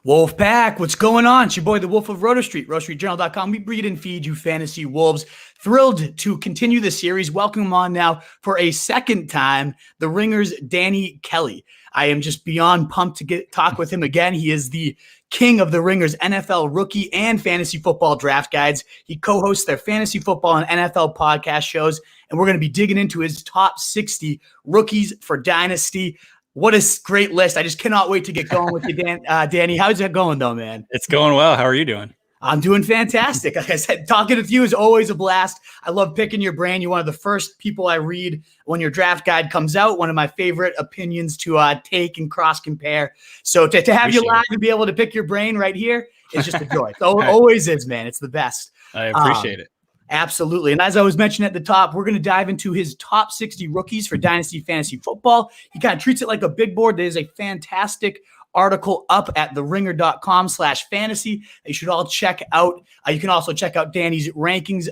Wolf Pack, what's going on? It's your boy, the Wolf of Roto Street, rotostreetjournal.com. We breed and feed you fantasy wolves. Thrilled to continue the series. Welcome on now for a second time, the Ringer's Danny Kelly. I am just beyond pumped to talk with him again. He is the king of the Ringer's NFL rookie and fantasy football draft guides. He co-hosts their fantasy football and NFL podcast shows, and we're going to be digging into his top 60 rookies for Dynasty. What a great list. I just cannot wait to get going with you, Danny. How's that going, though, man? It's going well. How are you doing? I'm doing fantastic. Like I said, talking with you is always a blast. I love picking your brain. You're one of the first people I read when your draft guide comes out. One of my favorite opinions to take and cross-compare. So to have you live and be able to pick your brain right here is just a joy. So it always is, man. It's the best. I appreciate it. Absolutely. And as I was mentioning at the top, we're going to dive into his top 60 rookies for Dynasty Fantasy Football. He kind of treats it like a big board. There's a fantastic article up at theringer.com/fantasy. You should all check out. You can also check out Danny's rankings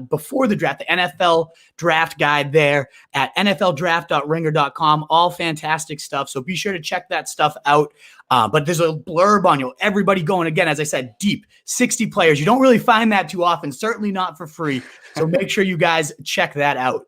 before the draft, the NFL draft guide there at nfldraft.ringer.com. All fantastic stuff. So be sure to check that stuff out. But there's a blurb on you. Everybody going, again, as I said, deep, 60 players. You don't really find that too often, certainly not for free. So make sure you guys check that out.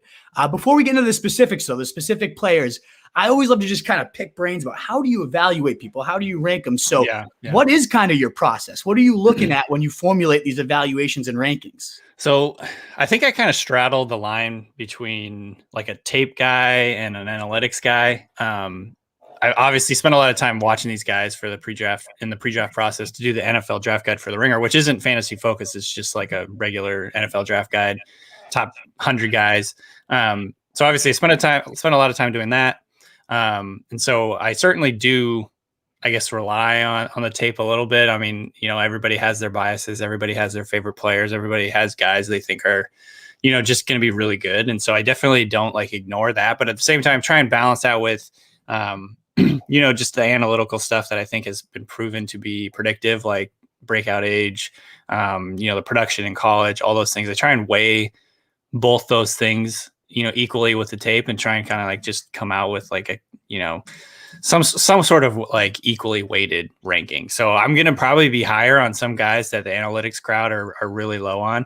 Before we get into the specifics, though, the specific players, I always love to just kind of pick brains about how do you evaluate people? How do you rank them? So what is kind of your process? What are you looking at when you formulate these evaluations and rankings? So I think I kind of straddle the line between like a tape guy and an analytics guy. I obviously spent a lot of time watching these guys for the pre-draft process to do the NFL draft guide for the Ringer, which isn't fantasy focused. It's just like a regular NFL draft guide, top 100 guys. So obviously I spent a lot of time doing that. And so I certainly do, I guess, rely on the tape a little bit. I mean, everybody has their biases. Everybody has their favorite players. Everybody has guys they think are, just going to be really good. And so I definitely don't ignore that, but at the same time, try and balance out with, just the analytical stuff that I think has been proven to be predictive, like breakout age, the production in college, all those things. I try and weigh both those things, equally with the tape and try and kind of just come out with some sort of equally weighted ranking. So I'm going to probably be higher on some guys that the analytics crowd are really low on.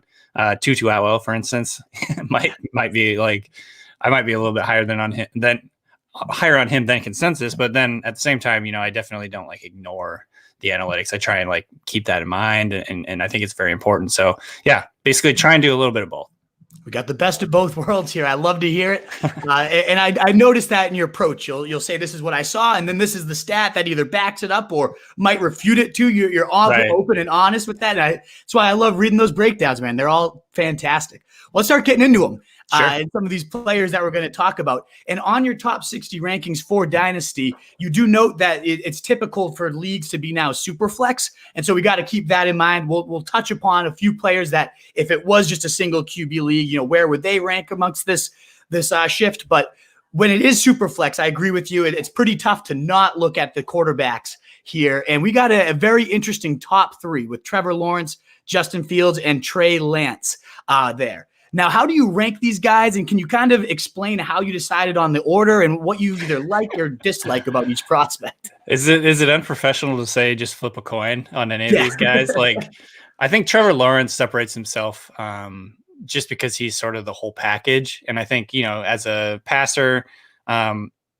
Tutu Atwell, for instance, might be I might be a little bit higher higher on him than consensus, but then at the same time, I definitely don't ignore the analytics. I try and keep that in mind, and I think it's very important. So yeah, basically try and do a little bit of both. We got the best of both worlds here. I love to hear it. And I noticed that in your approach. You'll say, this is what I saw, and then this is the stat that either backs it up or might refute it too. You're all open and honest with that. That's why I love reading those breakdowns, man. They're all fantastic. Let's start getting into them. Sure. And some of these players that we're going to talk about. And on your top 60 rankings for Dynasty, you do note that it's typical for leagues to be now super flex. And so we got to keep that in mind. We'll touch upon a few players that if it was just a single QB league, where would they rank amongst this shift? But when it is super flex, I agree with you. It's pretty tough to not look at the quarterbacks here. And we got a very interesting top 3 with Trevor Lawrence, Justin Fields, and Trey Lance there. Now, how do you rank these guys? And can you kind of explain how you decided on the order and what you either like or dislike about each prospect? Is it unprofessional to say just flip a coin on any of these guys? I think Trevor Lawrence separates himself just because he's sort of the whole package. And I think, as a passer,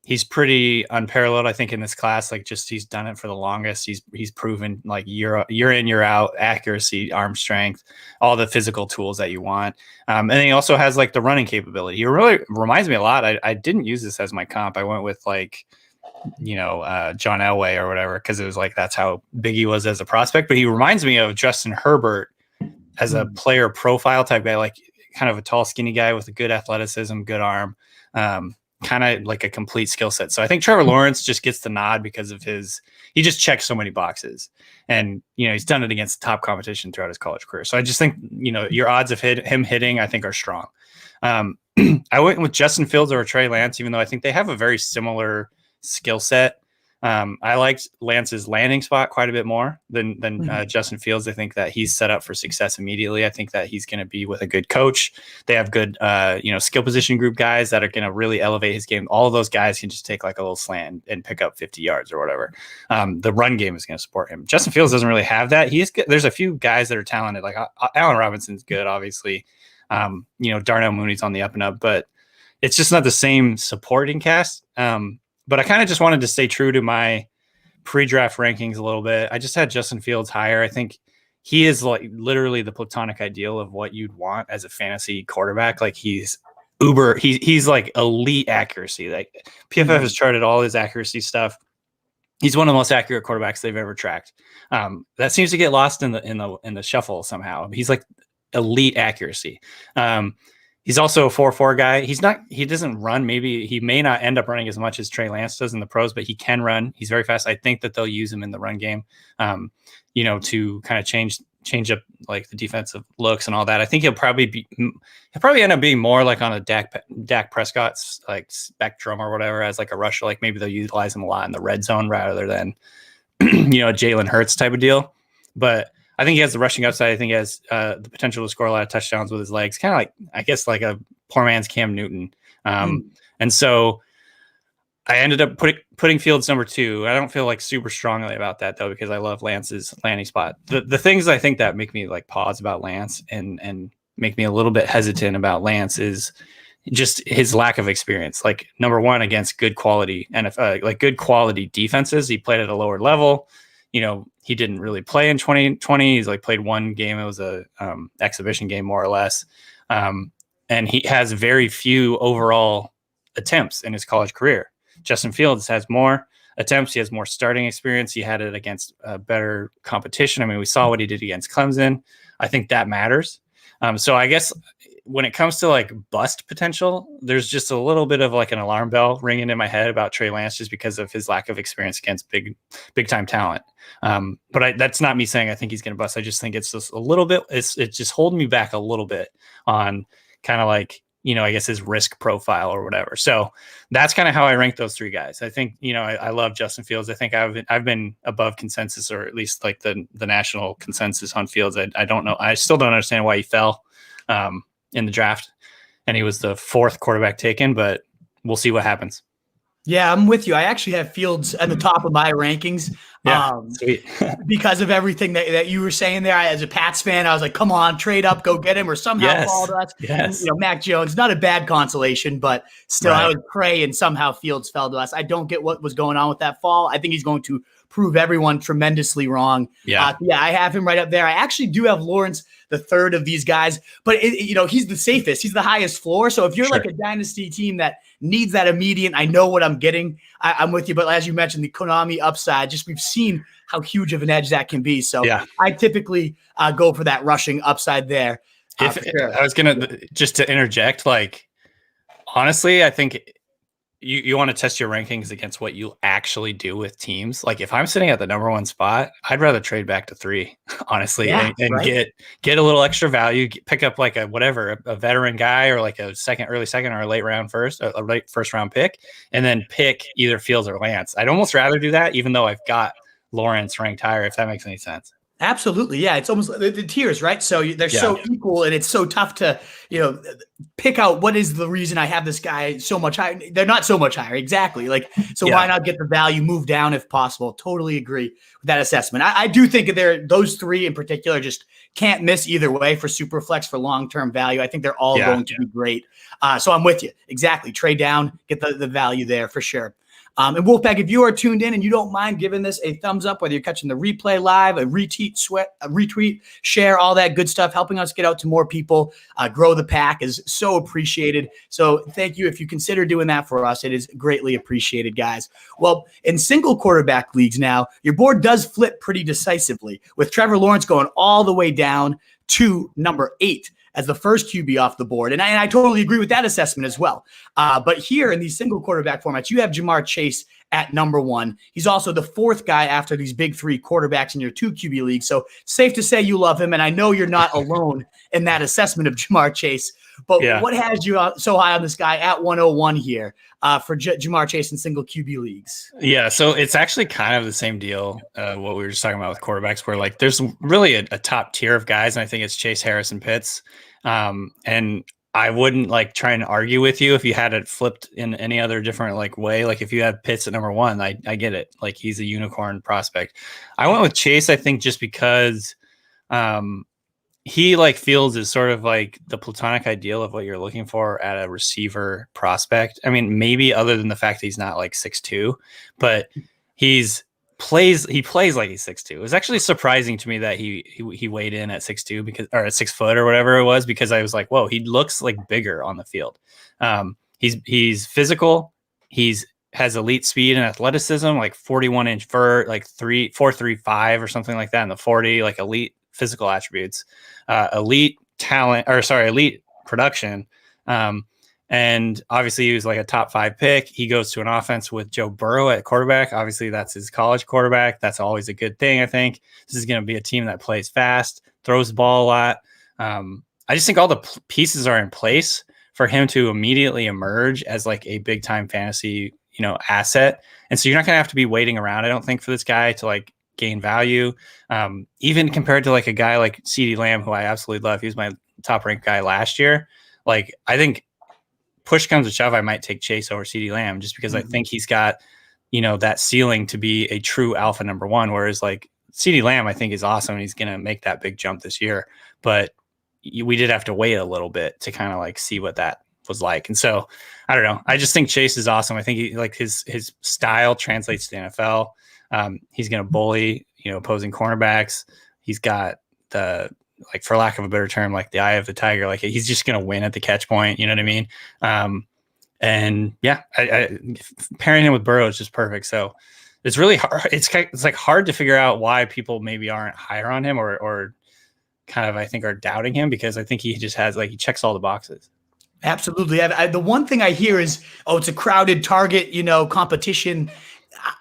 he's pretty unparalleled, I think, in this class. He's done it for the longest. He's proven year in, year out, accuracy, arm strength, all the physical tools that you want. And then he also has the running capability. He really reminds me a lot. I didn't use this as my comp. I went with John Elway or whatever, because it was that's how big he was as a prospect. But he reminds me of Justin Herbert as a player profile type guy, kind of a tall, skinny guy with a good athleticism, good arm. Kind of like a complete skill set. So I think Trevor Lawrence just gets the nod because of he just checks so many boxes, and, he's done it against top competition throughout his college career. So I just think, your odds of him hitting, I think, are strong. I went with Justin Fields over Trey Lance, even though I think they have a very similar skill set. I liked Lance's landing spot quite a bit more than Justin Fields. I think that he's set up for success immediately. I think that he's going to be with a good coach. They have good, skill position group guys that are going to really elevate his game. All of those guys can just take like a little slant and pick up 50 yards or whatever. The run game is going to support him. Justin Fields doesn't really have that. There's a few guys that are talented. Like Allen Robinson's good, obviously. Darnell Mooney's on the up and up, but it's just not the same supporting cast. But I kind of just wanted to stay true to my pre-draft rankings a little bit. I just had Justin Fields higher. I think he is like literally the platonic ideal of what you'd want as a fantasy quarterback. Like he's uber, he's like elite accuracy. Like PFF has charted all his accuracy stuff. He's one of the most accurate quarterbacks they've ever tracked. That seems to get lost in the shuffle somehow. He's like elite accuracy. He's also a 4.4 guy. He doesn't run. Maybe he may not end up running as much as Trey Lance does in the pros, but he can run. He's very fast. I think that they'll use him in the run game, to kind of change up like the defensive looks and all that. I think he'll probably end up being more like on a Dak Prescott's like spectrum or whatever as like a rusher. Like maybe they'll utilize him a lot in the red zone rather than, a Jalen Hurts type of deal. But I think he has the rushing upside. I think he has the potential to score a lot of touchdowns with his legs, kind of like, I guess, like a poor man's Cam Newton. And so I ended up putting Fields number 2. I don't feel like super strongly about that, though, because I love Lance's landing spot. The things I think that make me like pause about Lance and make me a little bit hesitant about Lance is just his lack of experience. Like, number one, against good quality good quality defenses. He played at a lower level. He didn't really play in 2020. He's like played one game. It was a exhibition game, more or less. And he has very few overall attempts in his college career. Justin Fields has more attempts. He has more starting experience. He had it against better competition. I mean, we saw what he did against Clemson. I think that matters. So I guess when it comes to like bust potential, there's just a little bit of like an alarm bell ringing in my head about Trey Lance just because of his lack of experience against big time talent. But that's not me saying I think he's going to bust. I just think it's just a little bit, it's just holding me back a little bit on kind of like, I guess his risk profile or whatever. So that's kind of how I rank those 3 guys. I think, I love Justin Fields. I think I've been above consensus, or at least like the national consensus on Fields. I don't know. I still don't understand why he fell in the draft, and he was the 4th quarterback taken, but we'll see what happens. Yeah, I'm with you. I actually have Fields at the top of my rankings. Sweet. Because of everything that you were saying there. As a Pats fan, I was like, come on, trade up, go get him, or somehow fall to us. Yes. Mac Jones, not a bad consolation, but still Right. I would pray, and somehow Fields fell to us. I don't get what was going on with that fall. I think he's going to prove everyone tremendously wrong. Yeah. I have him right up there. I actually do have Lawrence, the 3rd of these guys, but he's the safest. He's the highest floor. So if you're like a dynasty team that needs that immediate, I know what I'm getting, I'm with you. But as you mentioned, the Konami upside, just we've seen how huge of an edge that can be. So I typically go for that rushing upside there. I was going to just to interject, like, honestly, I think you want to test your rankings against what you actually do with teams. Like if I'm sitting at the number 1 spot, I'd rather trade back to 3, honestly, and get a little extra value, pick up like a veteran guy or like a early second or a late first round pick, and then pick either Fields or Lance. I'd almost rather do that, even though I've got Lawrence ranked higher, if that makes any sense. Absolutely. Yeah. It's almost the tiers, right? So they're so equal, and it's so tough to, pick out what is the reason I have this guy so much higher. They're not so much higher. Exactly. Why not get the value moved down if possible? Totally agree with that assessment. I do think those 3 in particular just can't miss either way for super flex for long-term value. I think they're all going to be great. So I'm with you. Exactly. Trade down, get the value there for sure. And Wolfpack, if you are tuned in and you don't mind giving this a thumbs up, whether you're catching the replay live, a retweet, share, all that good stuff, helping us get out to more people, grow the pack is so appreciated. So thank you. If you consider doing that for us, it is greatly appreciated, guys. Well, in single quarterback leagues now, your board does flip pretty decisively, with Trevor Lawrence going all the way down to number 8 as the first QB off the board. And I totally agree with that assessment as well. But here in these single quarterback formats, you have Jamar Chase at number 1. He's also the 4th guy after these big 3 quarterbacks in your 2 QB league. So safe to say you love him. And I know you're not alone in that assessment of Ja'Marr Chase. But what has you so high on this guy at 101 here for Ja'Marr Chase in single QB leagues? Yeah, so it's actually kind of the same deal, what we were just talking about with quarterbacks, where like there's really a top tier of guys, and I think it's Chase, Harris, and Pitts. And I wouldn't like try and argue with you if you had it flipped in any other different like way. Like if you had Pitts at number 1, I get it. Like he's a unicorn prospect. I went with Chase, I think, just because he like feels is sort of like the platonic ideal of what you're looking for at a receiver prospect. I mean, maybe other than the fact that he's not like 6'2", but he plays like he's 6'2". It was actually surprising to me that he weighed in at 6'2", because, or at 6 foot or whatever it was, because I was like, whoa, he looks like bigger on the field. He's physical. Has elite speed and athleticism, like 41-inch vert, like 4.35 or something like that in the 40, like elite physical attributes, elite production. And obviously he was like a top 5 pick. He goes to an offense with Joe Burrow at quarterback. Obviously that's his college quarterback. That's always a good thing. I think this is going to be a team that plays fast, throws the ball a lot. I just think all the pieces are in place for him to immediately emerge as like a big time fantasy, asset. And so you're not going to have to be waiting around, I don't think, for this guy to like gain value. Even compared to like a guy like CeeDee Lamb, who I absolutely love. He was my top ranked guy last year. Like, I think push comes to shove, I might take Chase over CeeDee Lamb just because I think he's got, that ceiling to be a true alpha number 1. Whereas like CeeDee Lamb, I think is awesome. And he's going to make that big jump this year, but we did have to wait a little bit to kind of like see what that was like. And so I don't know. I just think Chase is awesome. I think he, like his style translates to the NFL. He's going to bully, opposing cornerbacks. He's got the, like, for lack of a better term, like the eye of the tiger. Like he's just going to win at the catch point. You know what I mean? And yeah, I pairing him with Burrow is just perfect. So it's really hard. It's like hard to figure out why people maybe aren't higher on him or kind of, I think, are doubting him, because I think he just has, like, he checks all the boxes. Absolutely. The one thing I hear is, it's a crowded target, competition.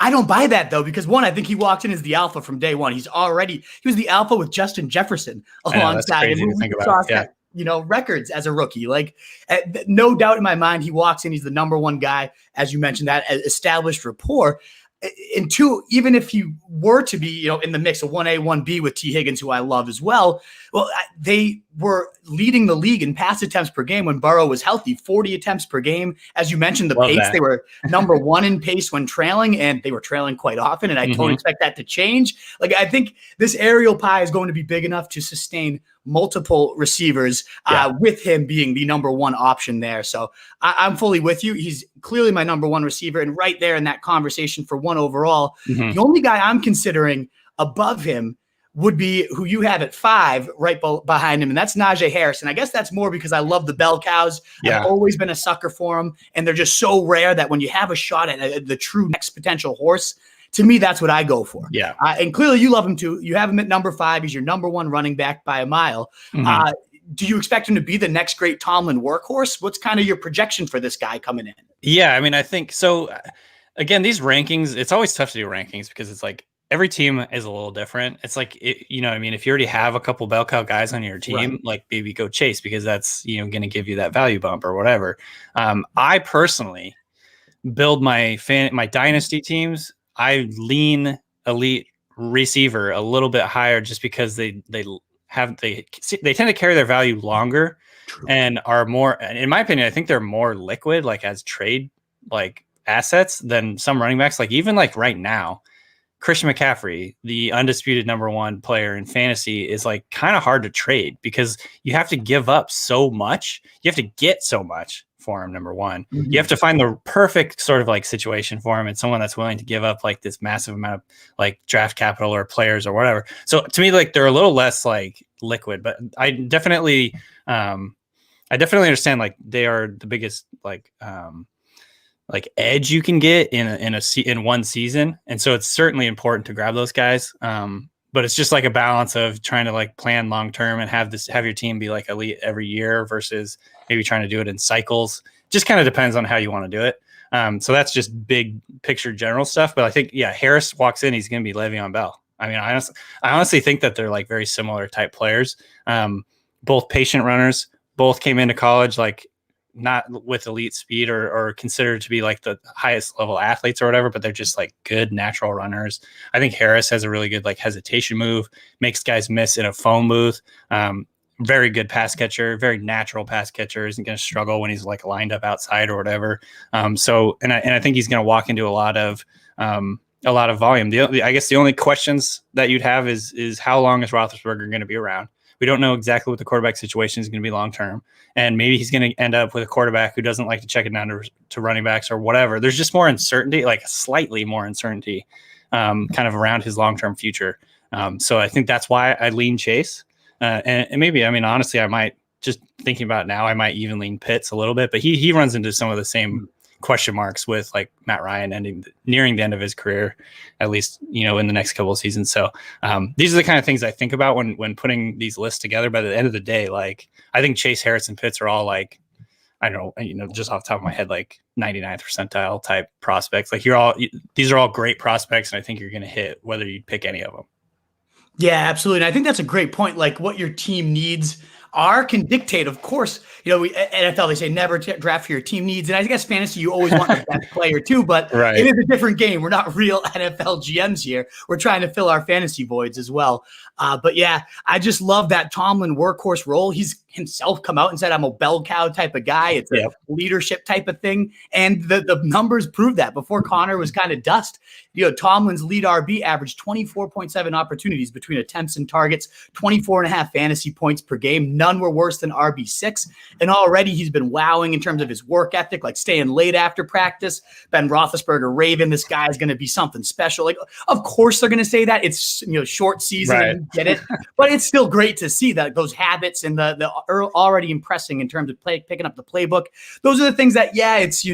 I don't buy that, though, because one, I think he walked in as the alpha from day one. He was the alpha with Justin Jefferson alongside him. To think about. Yeah. Records as a rookie. Like, no doubt in my mind, he walks in, he's the number 1 guy, as you mentioned, that established rapport. And 2, even if he were to be, in the mix of 1A, 1B with T. Higgins, who I love as well, they were leading the league in pass attempts per game when Burrow was healthy, 40 attempts per game. As you mentioned, the pace, they were number 1 in pace when trailing, and they were trailing quite often. And I don't expect that to change. Like, I think this aerial pie is going to be big enough to sustain multiple receivers with him being the number 1 option there. So I'm fully with you. He's clearly my number 1 receiver, and right there in that conversation for 1 overall. The only guy I'm considering above him would be who you have at 5 right behind him, and that's Najee Harris. And I guess that's more because I love the bell cows. I've always been a sucker for them, and they're just so rare that when you have a shot at the true next potential horse, to me, that's what I go for. Yeah. And clearly you love him too. You have him at number 5. He's your number 1 running back by a mile. Do you expect him to be the next great Tomlin workhorse? What's kind of your projection for this guy coming in? Yeah, I mean, I think so. Again, these rankings, it's always tough to do rankings because it's like every team is a little different. It's like, you know what I mean? If you already have a couple bell cow guys on your team, like maybe go Chase, because that's, going to give you that value bump or whatever. I personally build my dynasty teams. I lean elite receiver a little bit higher just because they tend to carry their value longer. True. And are more, in my opinion, I think they're more liquid, like as trade like assets than some running backs. Like even like right now, Christian McCaffrey, the undisputed number 1 player in fantasy, is like kind of hard to trade because you have to give up so much. You have to get so much for him. Number 1, you have to find the perfect sort of like situation for him and someone that's willing to give up like this massive amount of like draft capital or players or whatever. So to me, like they're a little less like liquid, but I definitely understand like they are the biggest like edge you can get in one season. And so it's certainly important to grab those guys. But it's just like a balance of trying to like plan long-term and have your team be like elite every year versus maybe trying to do it in cycles. Just kind of depends on how you want to do it. So that's just big picture general stuff. But I think, Harris walks in, he's going to be Le'Veon Bell. I mean, I honestly think that they're like very similar type players. Both patient runners, both came into college like not with elite speed or considered to be like the highest level athletes or whatever, but they're just like good natural runners. I think Harris has a really good like hesitation move, makes guys miss in a phone booth. Very good pass catcher, very natural pass catcher. Isn't going to struggle when he's like lined up outside or whatever. So I think he's going to walk into a lot of volume. I guess the only questions that you'd have is how long is Roethlisberger going to be around? We don't know exactly what the quarterback situation is going to be long term, and maybe he's going to end up with a quarterback who doesn't like to check it down to running backs or whatever. There's just more uncertainty, like slightly more uncertainty, kind of around his long term future. So I think that's why I lean Chase, and maybe, I mean, honestly, I might, just thinking about it now, I might even lean Pitts a little bit, but he runs into some of the same question marks with like Matt Ryan nearing the end of his career, at least, in the next couple of seasons. So these are the kind of things I think about when putting these lists together. But at the end of the day, like, I think Chase, Harris, and Pitts are all like, I don't know, just off the top of my head, like 99th percentile type prospects. Like these are all great prospects, and I think you're going to hit whether you pick any of them. Yeah, absolutely. And I think that's a great point. Like, what your team needs can dictate, of course. NFL, they say never draft for your team needs. And I guess fantasy, you always want the best player too, but right. It is a different game. We're not real NFL GMs here. We're trying to fill our fantasy voids as well. But yeah, I just love that Tomlin workhorse role. He's himself come out and said, I'm a bell cow type of guy. It's a leadership type of thing. And the numbers prove that. Before Connor was kind of dust, Tomlin's lead RB averaged 24.7 opportunities between attempts and targets, 24.5 fantasy points per game. None were worse than RB6. And already he's been wowing in terms of his work ethic, like staying late after practice. Ben Roethlisberger raving, this guy is going to be something special. Like, of course they're going to say that. It's, short season, right. And you get it. But it's still great to see that those habits and the already impressing in terms of picking up the playbook. Those are the things that, it's,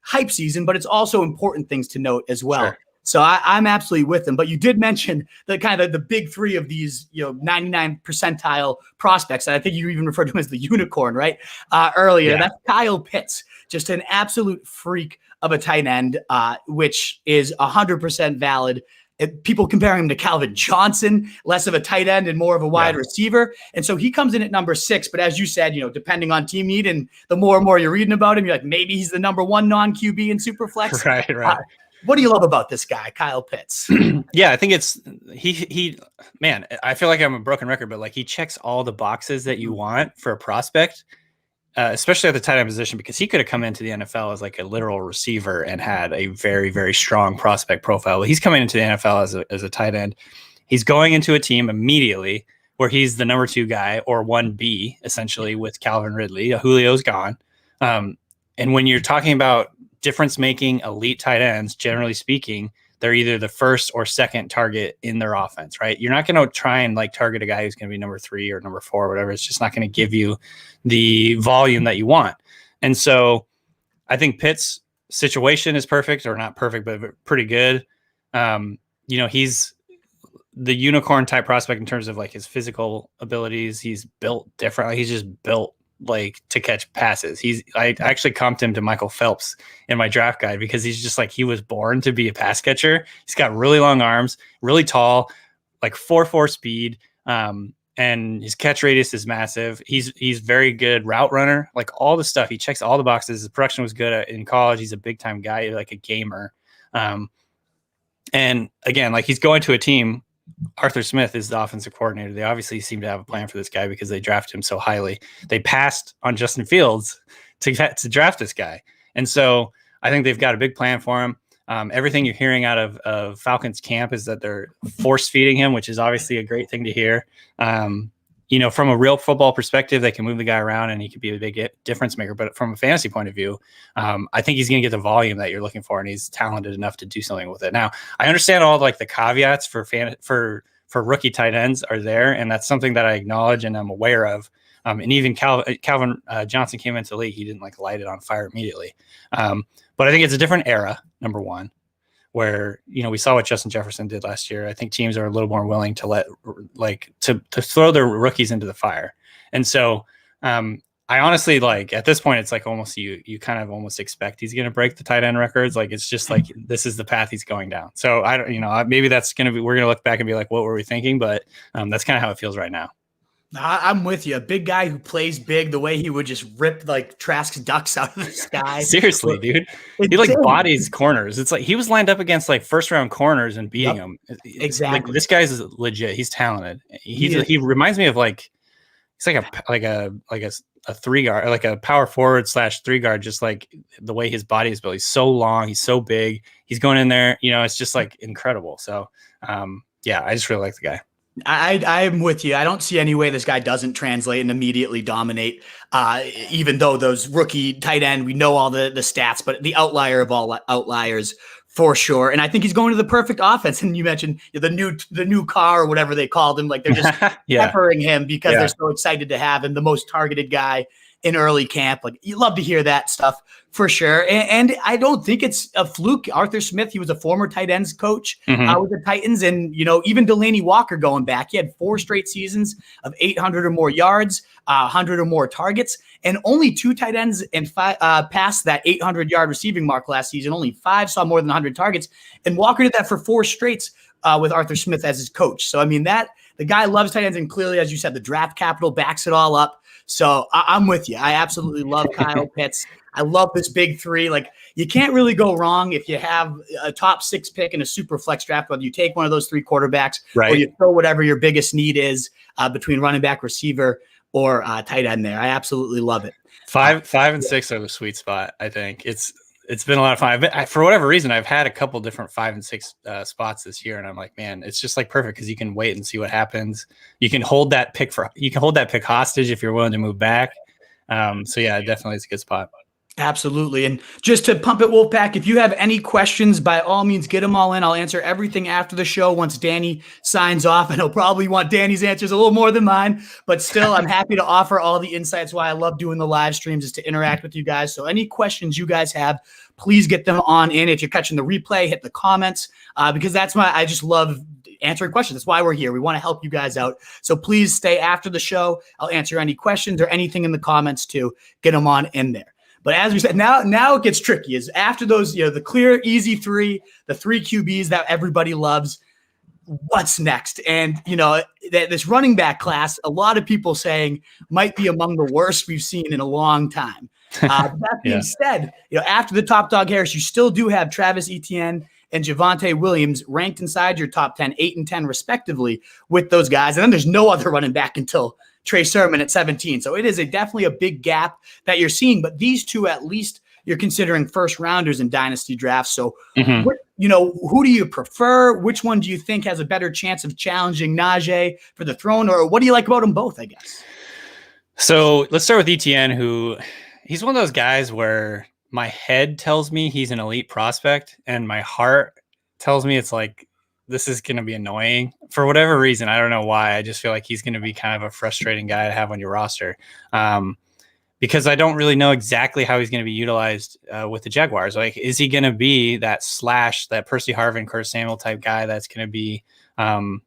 hype season, but it's also important things to note as well. Sure. So I'm absolutely with them. But you did mention the kind of the big three of these, 99 percentile prospects. And I think you even referred to him as the unicorn, right? Earlier. Yeah. That's Kyle Pitts, just an absolute freak of a tight end, which is 100% valid. People comparing him to Calvin Johnson, less of a tight end and more of a wide receiver. And so he comes in at number 6. But as you said, depending on team need, and the more and more you're reading about him, you're like, maybe he's the number 1 non-QB in Superflex. Right. What do you love about this guy, Kyle Pitts? Yeah, I think it's he man, I feel like I'm a broken record, but like he checks all the boxes that you want for a prospect, especially at the tight end position, because he could have come into the NFL as like a literal receiver and had a very, very strong prospect profile. But he's coming into the NFL as a tight end. He's going into a team immediately where he's the number 2 guy, or 1B, essentially, with Calvin Ridley. Julio's gone. And when you're talking about difference-making elite tight ends, generally speaking, they're either the first or second target in their offense, right? You're not going to try and like target a guy who's going to be number 3 or number 4 or whatever. It's just not going to give you the volume that you want. And so I think Pitt's situation is perfect, or not perfect, but pretty good. He's the unicorn type prospect in terms of like his physical abilities. He's built differently. He's just built like to catch passes. I actually comped him to Michael Phelps in my draft guide because he's just like, he was born to be a pass catcher. He's got really long arms, really tall, like 4.4 speed. And his catch radius is massive. He's very good route runner, like all the stuff. He checks all the boxes. His production was good in college. He's a big time guy, like a gamer. And again, like he's going to a team. Arthur Smith is the offensive coordinator. They obviously seem to have a plan for this guy because they drafted him so highly. They passed on Justin Fields to draft this guy. And so I think they've got a big plan for him. Everything you're hearing out of Falcons camp is that they're force feeding him, which is obviously a great thing to hear. From a real football perspective, they can move the guy around and he could be a big difference maker. But from a fantasy point of view, I think he's going to get the volume that you're looking for, and he's talented enough to do something with it. Now, I understand all like the caveats for rookie tight ends are there, and that's something that I acknowledge and I'm aware of. And even Calvin Johnson came into the league, he didn't like light it on fire immediately. But I think it's a different era, number one, where, we saw what Justin Jefferson did last year. I think teams are a little more willing to let to throw their rookies into the fire. And so I honestly like at this point, it's like almost you kind of almost expect he's going to break the tight end records. Like it's just like this is the path he's going down. So I don't, maybe that's going to be we're going to look back and be like, what were we thinking? But that's kind of how it feels right now. I'm with you. A big guy who plays big, the way he would just rip like Trask's ducks out of the sky. Seriously, dude. He like bodies corners. It's like he was lined up against like first round corners and beating them. Exactly. Like, this guy's legit. He's talented. He reminds me of like he's like a 3-guard, like a power forward / 3-guard, just like the way his body is built. He's so long, he's so big, he's going in there, it's just like incredible. So yeah, I just really like the guy. I'm with you. I don't see any way this guy doesn't translate and immediately dominate, even though those rookie tight end, we know all the stats, but the outlier of all outliers for sure. And I think he's going to the perfect offense. And you mentioned the new car or whatever they called him. Like they're just peppering him because they're so excited to have him, the most targeted guy in early camp. Like you love to hear that stuff for sure. And I don't think it's a fluke. Arthur Smith, he was a former tight ends coach with the Titans. And, even Delanie Walker going back, he had 4 straight seasons of 800 or more yards, 100 or more targets, and only 2 tight ends and passed that 800-yard receiving mark last season. Only 5 saw more than 100 targets. And Walker did that for 4 straights with Arthur Smith as his coach. So, I mean, the guy loves tight ends. And clearly, as you said, the draft capital backs it all up. So I'm with you. I absolutely love Kyle Pitts. I love this big 3. Like you can't really go wrong if you have a top 6 pick in a super flex draft, whether you take one of those 3 quarterbacks or you throw whatever your biggest need is between running back, receiver, or tight end there. I absolutely love it. 5 and 6 are the sweet spot. I think it's been a lot of fun. For whatever reason, I've had a couple different 5 and 6 spots this year, and I'm like, man, it's just like perfect because you can wait and see what happens. You can hold that pick hostage if you're willing to move back. So yeah, definitely it's a good spot. Absolutely. And just to pump it, Wolfpack, if you have any questions, by all means, get them all in. I'll answer everything after the show once Danny signs off. And he'll probably want Danny's answers a little more than mine. But still, I'm happy to offer all the insights. Why I love doing the live streams is to interact with you guys. So any questions you guys have, please get them on in. If you're catching the replay, hit the comments because I just love answering questions. That's why we're here. We want to help you guys out. So please stay after the show. I'll answer any questions or anything in the comments too. Get them on in there. But as we said, now it gets tricky. Is after those, the clear, easy 3, the 3 QBs that everybody loves, what's next? And, this running back class, a lot of people saying might be among the worst we've seen in a long time. That being said, after the top dog Harris, you still do have Travis Etienne and Javonte Williams ranked inside your top 10, 8 and 10 respectively with those guys. And then there's no other running back until Trey Sermon at 17. So it is definitely a big gap that you're seeing, but these 2, at least you're considering first rounders in dynasty drafts. So, who do you prefer? Which one do you think has a better chance of challenging Najee for the throne, or what do you like about them both, I guess? So let's start with Etienne, he's one of those guys where my head tells me he's an elite prospect and my heart tells me it's like, this is going to be annoying for whatever reason. I don't know why. I just feel like he's going to be kind of a frustrating guy to have on your roster because I don't really know exactly how he's going to be utilized with the Jaguars. Like, is he going to be that Percy Harvin, Curtis Samuel type guy that's going to be, kind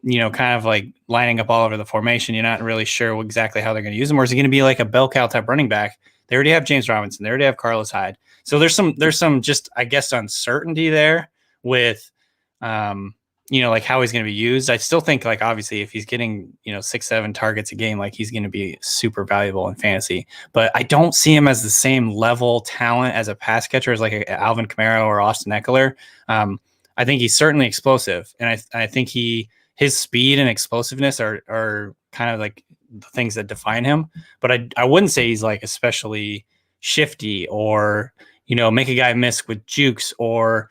of like lining up all over the formation? You're not really sure exactly how they're going to use him. Or is he going to be like a bell cow type running back? They already have James Robinson. They already have Carlos Hyde. So there's some just, I guess, uncertainty there with, like how he's going to be used. I still think like, obviously if he's getting, 6-7 targets a game, like he's going to be super valuable in fantasy, but I don't see him as the same level talent as a pass catcher as like a Alvin Kamara or Austin Eckler. I think he's certainly explosive. And I think his speed and explosiveness are kind of like the things that define him, but I wouldn't say he's like especially shifty or, make a guy miss with jukes or,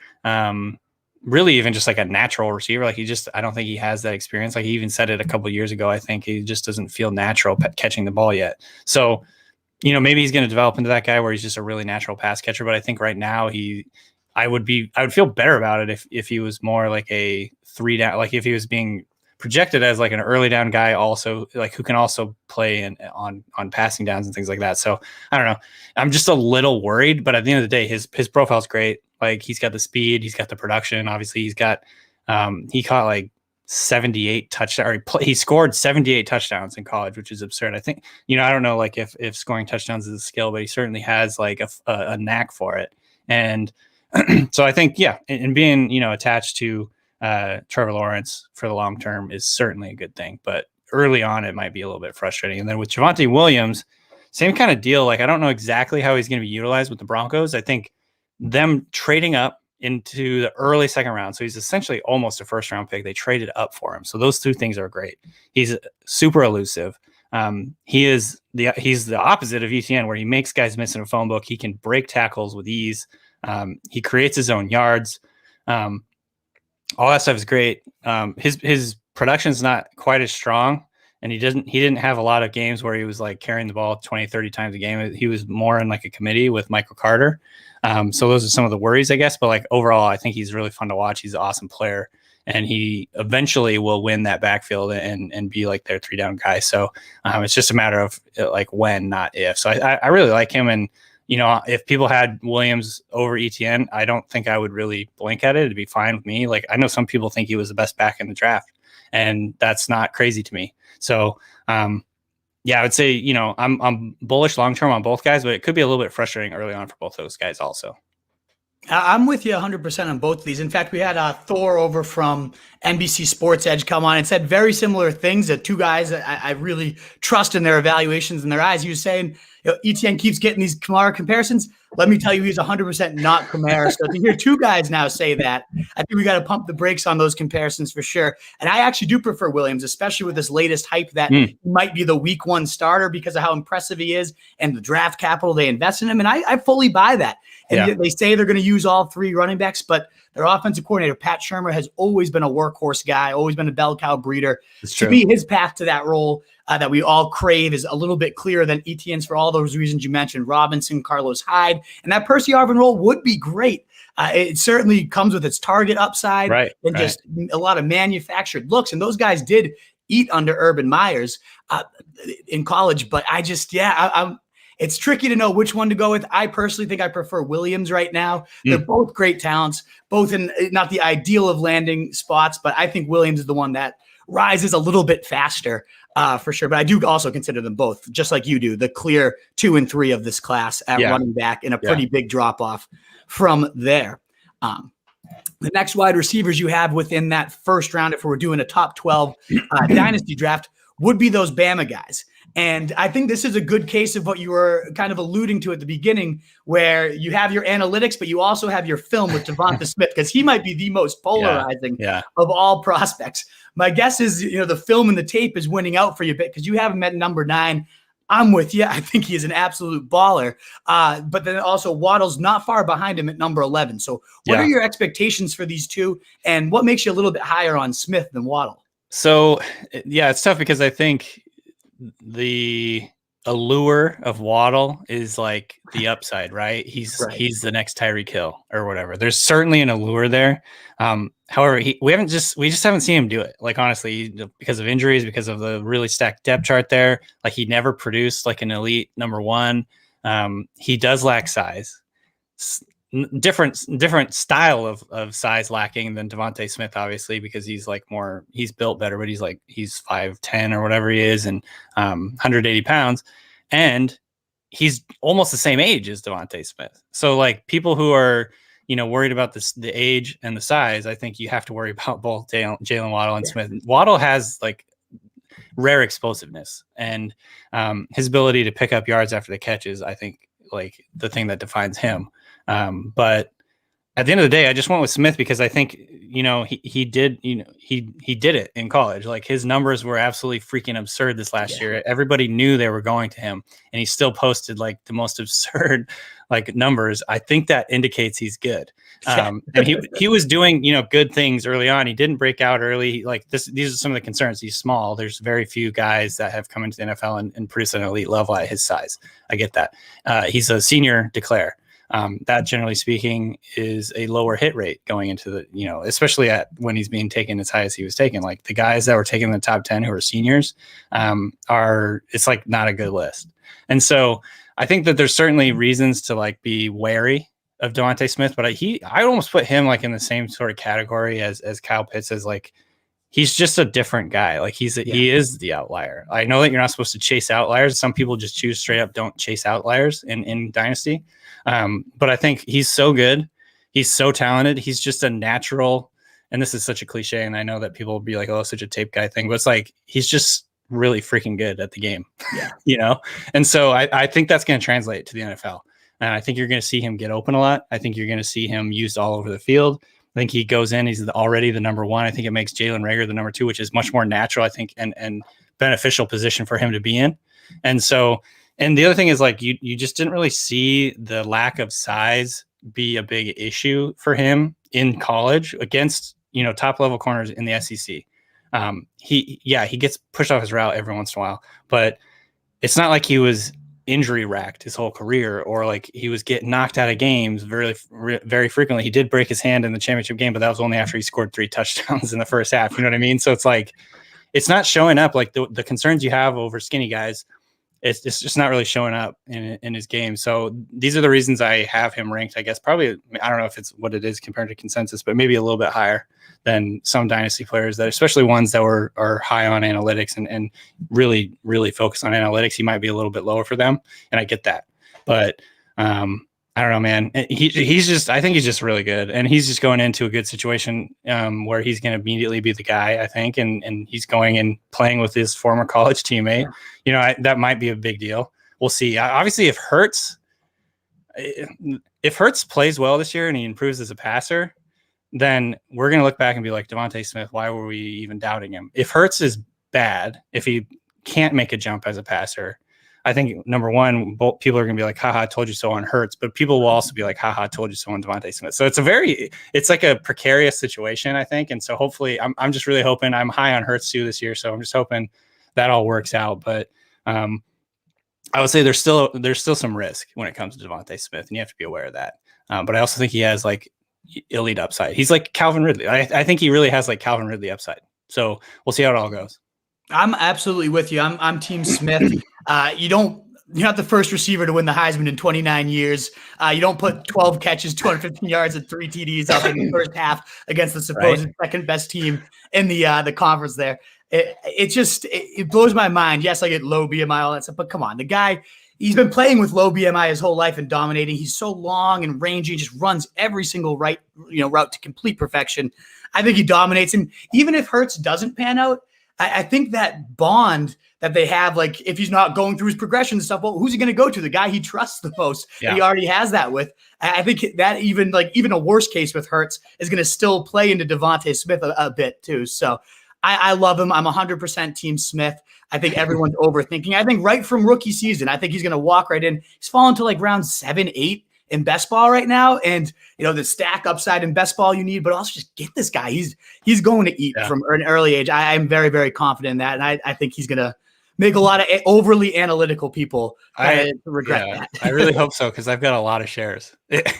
really even just like a natural receiver. Like I don't think he has that experience. Like he even said it a couple of years ago. I think he just doesn't feel natural catching the ball yet. So, maybe he's going to develop into that guy where he's just a really natural pass catcher. But I think right now I would feel better about it if he was more like a 3 down, like if he was being projected as like an early down guy, also like who can also play on passing downs and things like that. So I don't know. I'm just a little worried, but at the end of the day, his profile's great. Like he's got the speed, he's got the production. Obviously he's got, he caught like 78 touchdowns, or he scored 78 touchdowns in college, which is absurd. I think, I don't know, like if scoring touchdowns is a skill, but he certainly has like a knack for it. And so I think, and being, attached to Trevor Lawrence for the long term is certainly a good thing, but early on it might be a little bit frustrating. And then with Javonte Williams, same kind of deal. Like, I don't know exactly how he's going to be utilized with the Broncos. I think them trading up into the early second round, so he's essentially almost a first round pick. They traded up for him, so those two things are great. He's super elusive. He's the opposite of Etienne, where he makes guys miss in a phone book. He can break tackles with ease. He creates his own yards. All that stuff is great. His production is not quite as strong, and he didn't have a lot of games where he was like carrying the ball 20, 30 times a game. He was more in like a committee with Michael Carter. So those are some of the worries, I guess. But like overall, I think he's really fun to watch. He's an awesome player, and he eventually will win that backfield and be like their 3-down guy. So it's just a matter of like when, not if. So I really like him. And, if people had Williams over Etienne, I don't think I would really blink at it. It'd be fine with me. Like, I know some people think he was the best back in the draft, and that's not crazy to me. So, I would say, I'm bullish long-term on both guys, but it could be a little bit frustrating early on for both those guys also. I'm with you 100% on both of these. In fact, we had Thor over from NBC Sports Edge come on and said very similar things. That two guys that I really trust in their evaluations and their eyes. He was saying, Etienne keeps getting these Kamara comparisons. Let me tell you, he's 100% not Kamara. So to hear two guys now say that, I think we got to pump the brakes on those comparisons for sure. And I actually do prefer Williams, especially with this latest hype that he might be the week 1 starter because of how impressive he is and the draft capital they invest in him. And I fully buy that. And they say they're going to use all 3 running backs, but their offensive coordinator, Pat Shurmur, has always been a workhorse guy, always been a bell cow breeder. To me, his path to that role that we all crave is a little bit clearer than Etienne's for all those reasons you mentioned, Robinson, Carlos Hyde, and that Percy Harvin role would be great. It certainly comes with its target upside and just a lot of manufactured looks. And those guys did eat under Urban Meyers in college, but it's tricky to know which one to go with. I personally think I prefer Williams right now. They're both great talents, both in not the ideal of landing spots, but I think Williams is the one that rises a little bit faster for sure. But I do also consider them both, just like you do, the clear 2 and 3 of this class at running back, and a pretty big drop off from there. The next wide receivers you have within that first round, if we're doing a top 12 dynasty draft, would be those Bama guys. And I think this is a good case of what you were kind of alluding to at the beginning, where you have your analytics, but you also have your film with Devonta Smith, because he might be the most polarizing of all prospects. My guess is, the film and the tape is winning out for you a bit because you have him at number 9. I'm with you. I think he is an absolute baller. But then also Waddle's not far behind him at number 11. So what are your expectations for these two, and what makes you a little bit higher on Smith than Waddle? So, it's tough because I think the allure of Waddle is like the upside, right? He's the next Tyreek Hill or whatever. There's certainly an allure there. However, we just haven't seen him do it. Like, honestly, because of injuries, because of the really stacked depth chart there, like he never produced like an elite number 1. He does lack size. Different style of size lacking than Devonta Smith, obviously, because he's built better, but he's 5'10" or whatever he is, and 180 pounds, and he's almost the same age as Devonta Smith. So like, people who are worried about the age and the size, I think you have to worry about both Jaylen Waddle and Smith. Waddle has like rare explosiveness, and his ability to pick up yards after the catch is, I think, like the thing that defines him. But at the end of the day, I just went with Smith because I think, he did it in college. Like, his numbers were absolutely freaking absurd this last year. Everybody knew they were going to him, and he still posted like the most absurd like numbers. I think that indicates he's good. And he was doing, good things early on. He didn't break out early. Like these are some of the concerns. He's small. There's very few guys that have come into the NFL and produced an elite level at his size. I get that. He's a senior declare. That, generally speaking, is a lower hit rate going into the, especially when he's being taken as high as he was taken. Like, the guys that were taken in the top 10 who are seniors it's like not a good list. And so I think that there's certainly reasons to like be wary of Devonta Smith, but I almost put him like in the same sort of category as Kyle Pitts, as like he's just a different guy. Like he is the outlier. I know that you're not supposed to chase outliers. Some people just choose straight up don't chase outliers in Dynasty. But I think he's so good. He's so talented. He's just a natural. And this is such a cliche. And I know that people will be like, oh, such a tape guy thing. But it's like, he's just really freaking good at the game. Yeah. And so I think that's going to translate to the NFL. And I think you're going to see him get open a lot. I think you're going to see him used all over the field. I think he goes in, he's already the number one. I think it makes Jaylen Reagor the number two, which is much more natural, I think, and beneficial position for him to be in. And so, and the other thing is like, you just didn't really see the lack of size be a big issue for him in college against, top level corners in the SEC. He gets pushed off his route every once in a while, but it's not like he was injury racked his whole career, or like he was getting knocked out of games very, very frequently. He did break his hand in the championship game, but that was only after he scored 3 touchdowns in the first half. You know what I mean? So it's like, it's not showing up like the concerns you have over skinny guys. It's just not really showing up in his game. So these are the reasons I have him ranked, I guess, probably, I don't know if it's what it is compared to consensus, but maybe a little bit higher than some dynasty players, that especially ones that are high on analytics and really, really focus on analytics. He might be a little bit lower for them. And I get that, but I don't know, man. He's just, I think he's just really good. And he's just going into a good situation where he's going to immediately be the guy, I think. And he's going and playing with his former college teammate. That might be a big deal. We'll see. Obviously, if Hurts plays well this year and he improves as a passer, then we're going to look back and be like, Devonta Smith, why were we even doubting him? If Hurts is bad, if he can't make a jump as a passer, I think number one, both people are going to be like, haha, I told you so on Hurts, but people will also be like, haha, I told you so on Devonta Smith. So it's like a precarious situation, I think. And so hopefully I'm just really hoping. I'm high on Hurts too this year. So I'm just hoping that all works out. But I would say there's still some risk when it comes to Devonta Smith, and you have to be aware of that. But I also think he has like elite upside. He's like Calvin Ridley. I think he really has like Calvin Ridley upside. So we'll see how it all goes. I'm absolutely with you. I'm Team Smith. You're not the first receiver to win the Heisman in 29 years. You don't put 12 catches, 215 yards, and 3 TDs up in the first half against the supposed second best team in the conference there. It blows my mind. Yes, I get low BMI, all that stuff, but come on, the guy, he's been playing with low BMI his whole life and dominating. He's so long and rangy, just runs every single route to complete perfection. I think he dominates. And even if Hurts doesn't pan out, I think that bond that they have, like if he's not going through his progression and stuff, well, who's he going to go to? The guy he trusts the most. Yeah. He already has that with. I think that even a worse case with Hurts is going to still play into Devonta Smith a bit too. So I love him. I'm 100% Team Smith. I think everyone's overthinking. I think right from rookie season, I think he's going to walk right in. He's fallen to like round 7, 8 in best ball right now. And, the stack upside in best ball you need, but also just get this guy. He's going to eat from an early age. I'm very, very confident in that. And I think he's going to make a lot of overly analytical people regret that. I really hope so, because I've got a lot of shares.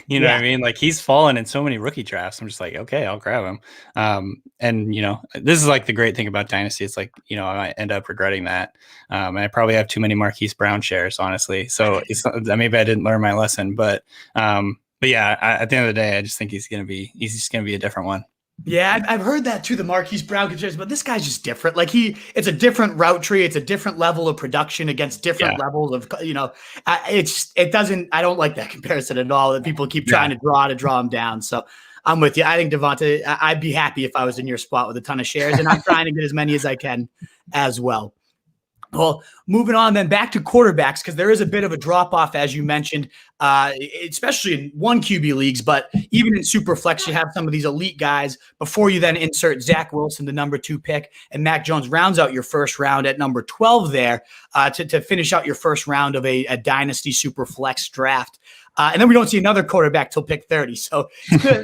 You know what I mean? Like he's fallen in so many rookie drafts. I'm just like, okay, I'll grab him. And this is like the great thing about Dynasty. It's like, I might end up regretting that. And I probably have too many Marquise Brown shares, honestly. So maybe I didn't learn my lesson, but yeah, at the end of the day, I just think he's just gonna be a different one. Yeah, I've heard that too, the Marquise Brown comparisons, but this guy's just different. Like it's a different route tree. It's a different level of production against different levels of, I don't like that comparison at all, that people keep trying to draw him down. So I'm with you. I think Devonta, I'd be happy if I was in your spot with a ton of shares, and I'm trying to get as many as I can as well. Well, moving on then back to quarterbacks, because there is a bit of a drop-off, as you mentioned, especially in one QB leagues, but even in Superflex, you have some of these elite guys before you then insert Zach Wilson, the number 2 pick, and Mac Jones rounds out your first round at number 12 there to finish out your first round of a Dynasty Superflex draft. And then we don't see another quarterback till pick 30. So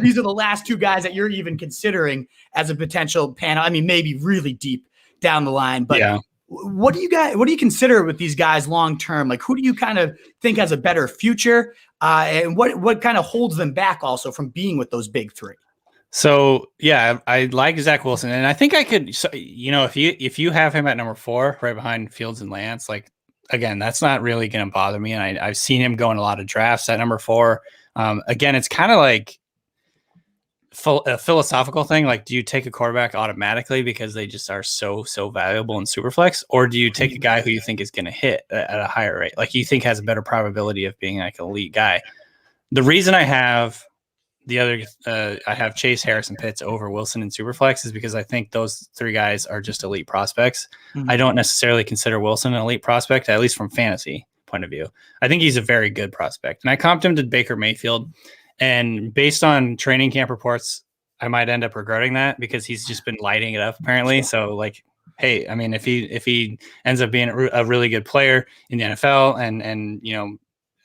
these are the last 2 guys that you're even considering as a potential panel. I mean, maybe really deep down the line, but what do you consider with these guys long term? Like, who do you kind of think has a better future, and what kind of holds them back also from being with those big 3? So yeah, I like Zach Wilson, and I think I could. So, if you have him at number 4, right behind Fields and Lance, like again, that's not really going to bother me. And I've seen him go in a lot of drafts at number 4. Again, it's kind of like a philosophical thing. Like, do you take a quarterback automatically because they just are so valuable in Superflex, or do you take a guy who you think is going to hit at a higher rate, like you think has a better probability of being like an elite guy? The reason I have I have Chase, Harris, and Pitts over Wilson and Superflex is because I think those three guys are just elite prospects. I don't necessarily consider Wilson an elite prospect, at least from fantasy point of view. I think he's a very good prospect, and I comped him to Baker Mayfield. And based on training camp reports, I might end up regretting that because he's just been lighting it up apparently. So like, hey, I mean, if he ends up being a really good player in the NFL and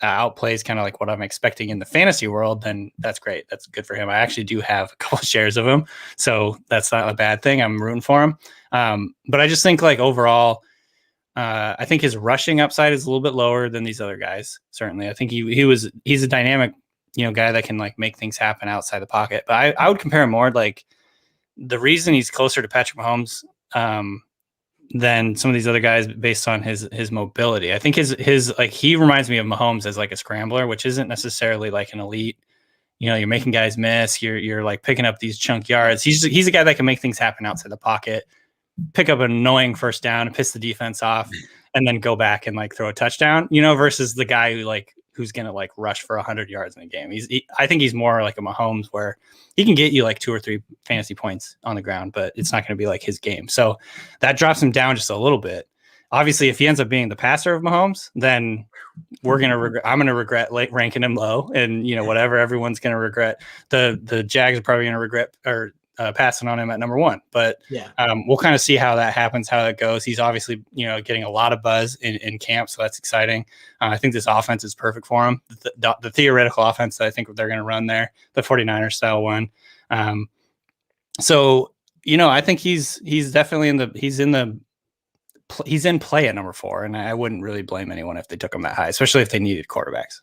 outplays kind of like what I'm expecting in the fantasy world, then that's great. That's good for him. I actually do have a couple of shares of him, so that's not a bad thing. I'm rooting for him. But I just think like overall, I think his rushing upside is a little bit lower than these other guys. Certainly, I think he's a dynamic guy that can like make things happen outside the pocket. But I would compare him more like the reason he's closer to Patrick Mahomes than some of these other guys based on his mobility. I think his like he reminds me of Mahomes as like a scrambler, which isn't necessarily like an elite. You're making guys miss. You're like picking up these chunk yards. He's a guy that can make things happen outside the pocket, pick up an annoying first down, piss the defense off, and then go back and like throw a touchdown. Versus the guy who's going to like rush for 100 yards in a game. I think he's more like a Mahomes where he can get you like 2 or 3 fantasy points on the ground, but it's not going to be like his game. So that drops him down just a little bit. Obviously, if he ends up being the passer of Mahomes, then I'm going to regret ranking him low, and whatever, everyone's going to regret. The Jags are probably going to regret or passing on him at number 1, but we'll kind of see how that happens, how that goes. He's obviously, getting a lot of buzz in camp, so that's exciting. I think this offense is perfect for him. The theoretical offense that I think they're going to run there, the 49ers style one. So, I think he's definitely he's in play at number 4, and I wouldn't really blame anyone if they took him that high, especially if they needed quarterbacks.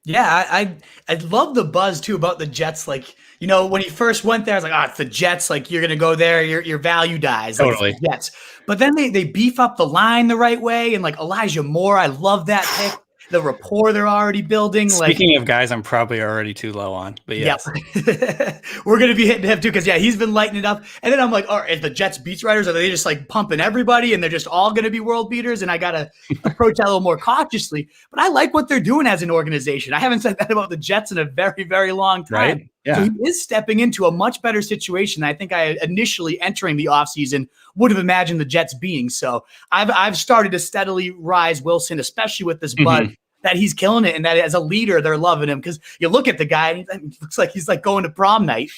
Yeah, I love the buzz too about the Jets. Like, when he first went there, I was like, it's the Jets. Like, you're gonna go there, your value dies. Like, totally. It's the Jets. But then they beef up the line the right way, and like Elijah Moore, I love that pick. The rapport they're already building. Speaking of guys, I'm probably already too low on, but yes. Yep. We're going to be hitting him too because, he's been lighting it up. And then I'm like, all right, if the Jets beats writers, are they just like pumping everybody and they're just all going to be world beaters? And I got to approach that a little more cautiously. But I like what they're doing as an organization. I haven't said that about the Jets in a very, very long time. Right? Yeah. So he is stepping into a much better situation than I think I initially entering the offseason would have imagined the Jets being. So I've started to steadily rise Wilson, especially with this buzz. That he's killing it, and that as a leader, they're loving him because you look at the guy and he looks like he's like going to prom night.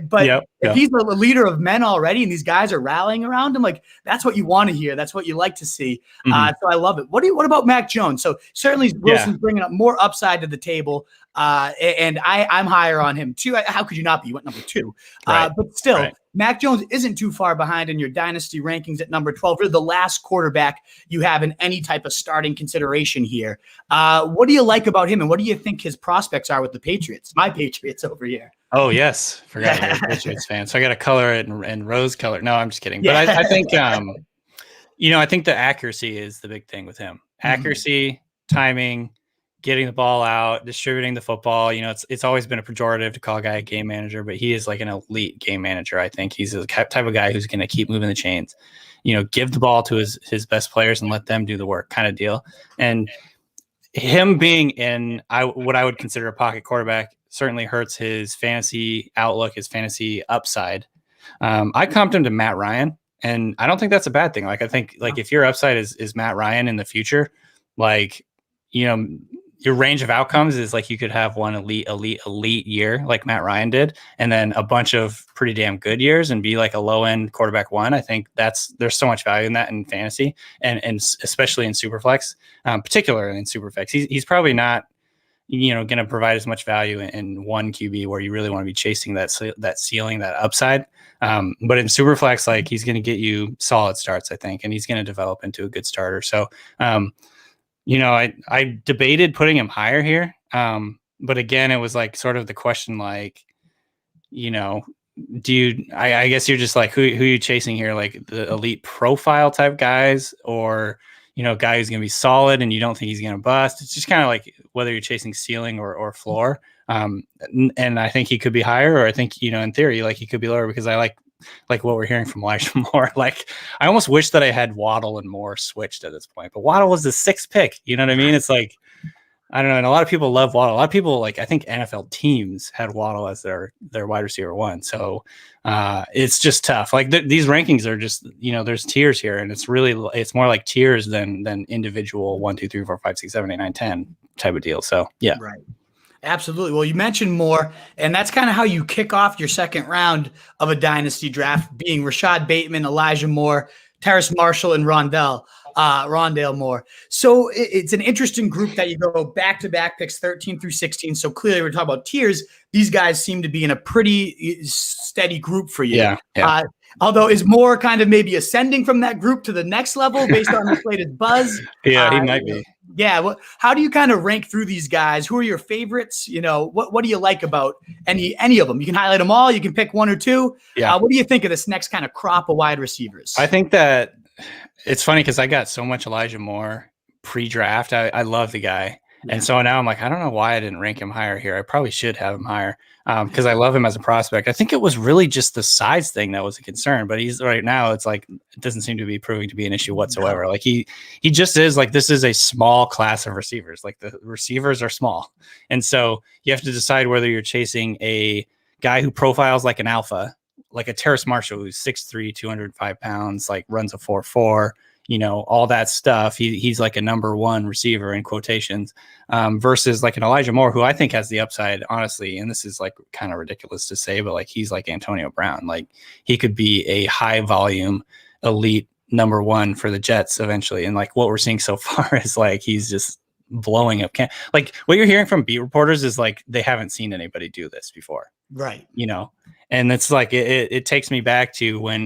But if he's a leader of men already and these guys are rallying around him, like that's what you want to hear. That's what you like to see. So I love it. What about Mac Jones? So certainly Wilson's bringing up more upside to the table. And I'm higher on him too. How could you not be? You went number 2. Right. But still, Mac Jones isn't too far behind in your dynasty rankings at number 12. You're the last quarterback you have in any type of starting consideration here. What do you like about him, and what do you think his prospects are with the Patriots? My Patriots over here. Oh, yes. Forgot you're a Patriots fan. So I got to color it in rose color. No, I'm just kidding. But I think, I think the accuracy is the big thing with him. Accuracy, timing, getting the ball out, distributing the football. It's always been a pejorative to call a guy a game manager, but he is like an elite game manager. I think he's the type of guy who's going to keep moving the chains, give the ball to his best players and let them do the work kind of deal. And him being in what I would consider a pocket quarterback certainly hurts his fantasy outlook, his fantasy upside. I comped him to Matt Ryan, and I don't think that's a bad thing. Like, I think like if your upside is Matt Ryan in the future, like, your range of outcomes is like you could have one elite year like Matt Ryan did, and then a bunch of pretty damn good years and be like a low end quarterback 1. I think there's so much value in that in fantasy and especially in Superflex, particularly in Superflex. He's probably not, going to provide as much value in one QB where you really want to be chasing that ceiling, that upside. But in Superflex, like he's going to get you solid starts, I think, and he's going to develop into a good starter. So, I debated putting him higher here. But again, it was like sort of the question, like, I guess you're just like, who are you chasing here? Like the elite profile type guys, or, guy who's going to be solid and you don't think he's going to bust. It's just kind of like whether you're chasing ceiling or floor. And I think he could be higher, or I think, in theory, like he could be lower, because I like what we're hearing from Elijah Moore. Like, I almost wish that I had Waddle and Moore switched at this point, but Waddle was the 6th pick. You know what I mean? It's like, I don't know. And a lot of people love Waddle. A lot of people, like, I think NFL teams had Waddle as their wide receiver 1. So it's just tough. Like these rankings are just, there's tiers here, and it's more like tiers than individual 1, 2, 3, 4, 5, 6, 7, 8, 9, 10 type of deal. So yeah. Right. Absolutely. Well, you mentioned Moore, and that's kind of how you kick off your second round of a dynasty draft, being Rashod Bateman, Elijah Moore, Terrace Marshall, and Rondale Moore. So it's an interesting group that you go back-to-back picks 13 through 16. So clearly we're talking about tiers. These guys seem to be in a pretty steady group for you. Yeah. Although is Moore kind of maybe ascending from that group to the next level based on the latest buzz? Yeah, he might be. Yeah. How do you kind of rank through these guys? Who are your favorites? What do you like about any of them? You can highlight them all. You can pick 1 or 2. Yeah. What do you think of this next kind of crop of wide receivers? I think that it's funny because I got so much Elijah Moore pre-draft. I love the guy. Yeah. And so now I'm like, I don't know why I didn't rank him higher here. I probably should have him higher because I love him as a prospect. I think it was really just the size thing that was a concern, but he's right now, it's like, it doesn't seem to be proving to be an issue whatsoever. Like he just is like, this is a small class of receivers. Like the receivers are small. And so you have to decide whether you're chasing a guy who profiles like an alpha, like a Terrace Marshall, who's 6'3", 205 pounds, like runs a 4.4, all that stuff. He's like a number 1 receiver in quotations, versus like an Elijah Moore, who I think has the upside, honestly. And this is like kind of ridiculous to say, but like, he's like Antonio Brown. Like he could be a high volume elite number 1 for the Jets eventually. And like what we're seeing so far is like, he's just blowing up. Like what you're hearing from beat reporters is like, they haven't seen anybody do this before. Right. And it's like, it takes me back to when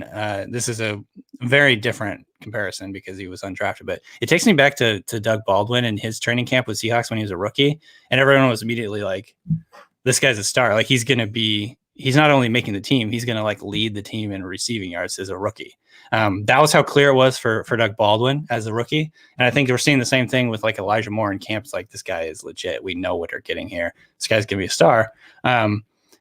this is a very different comparison because he was undrafted, but it takes me back to Doug Baldwin and his training camp with Seahawks when he was a rookie, and everyone was immediately like, this guy's a star. Like he's not only making the team, he's going to like lead the team in receiving yards as a rookie. That was how clear it was for Doug Baldwin as a rookie. And I think we're seeing the same thing with like Elijah Moore in camps. Like this guy is legit. We know what we're getting here. This guy's going to be a star.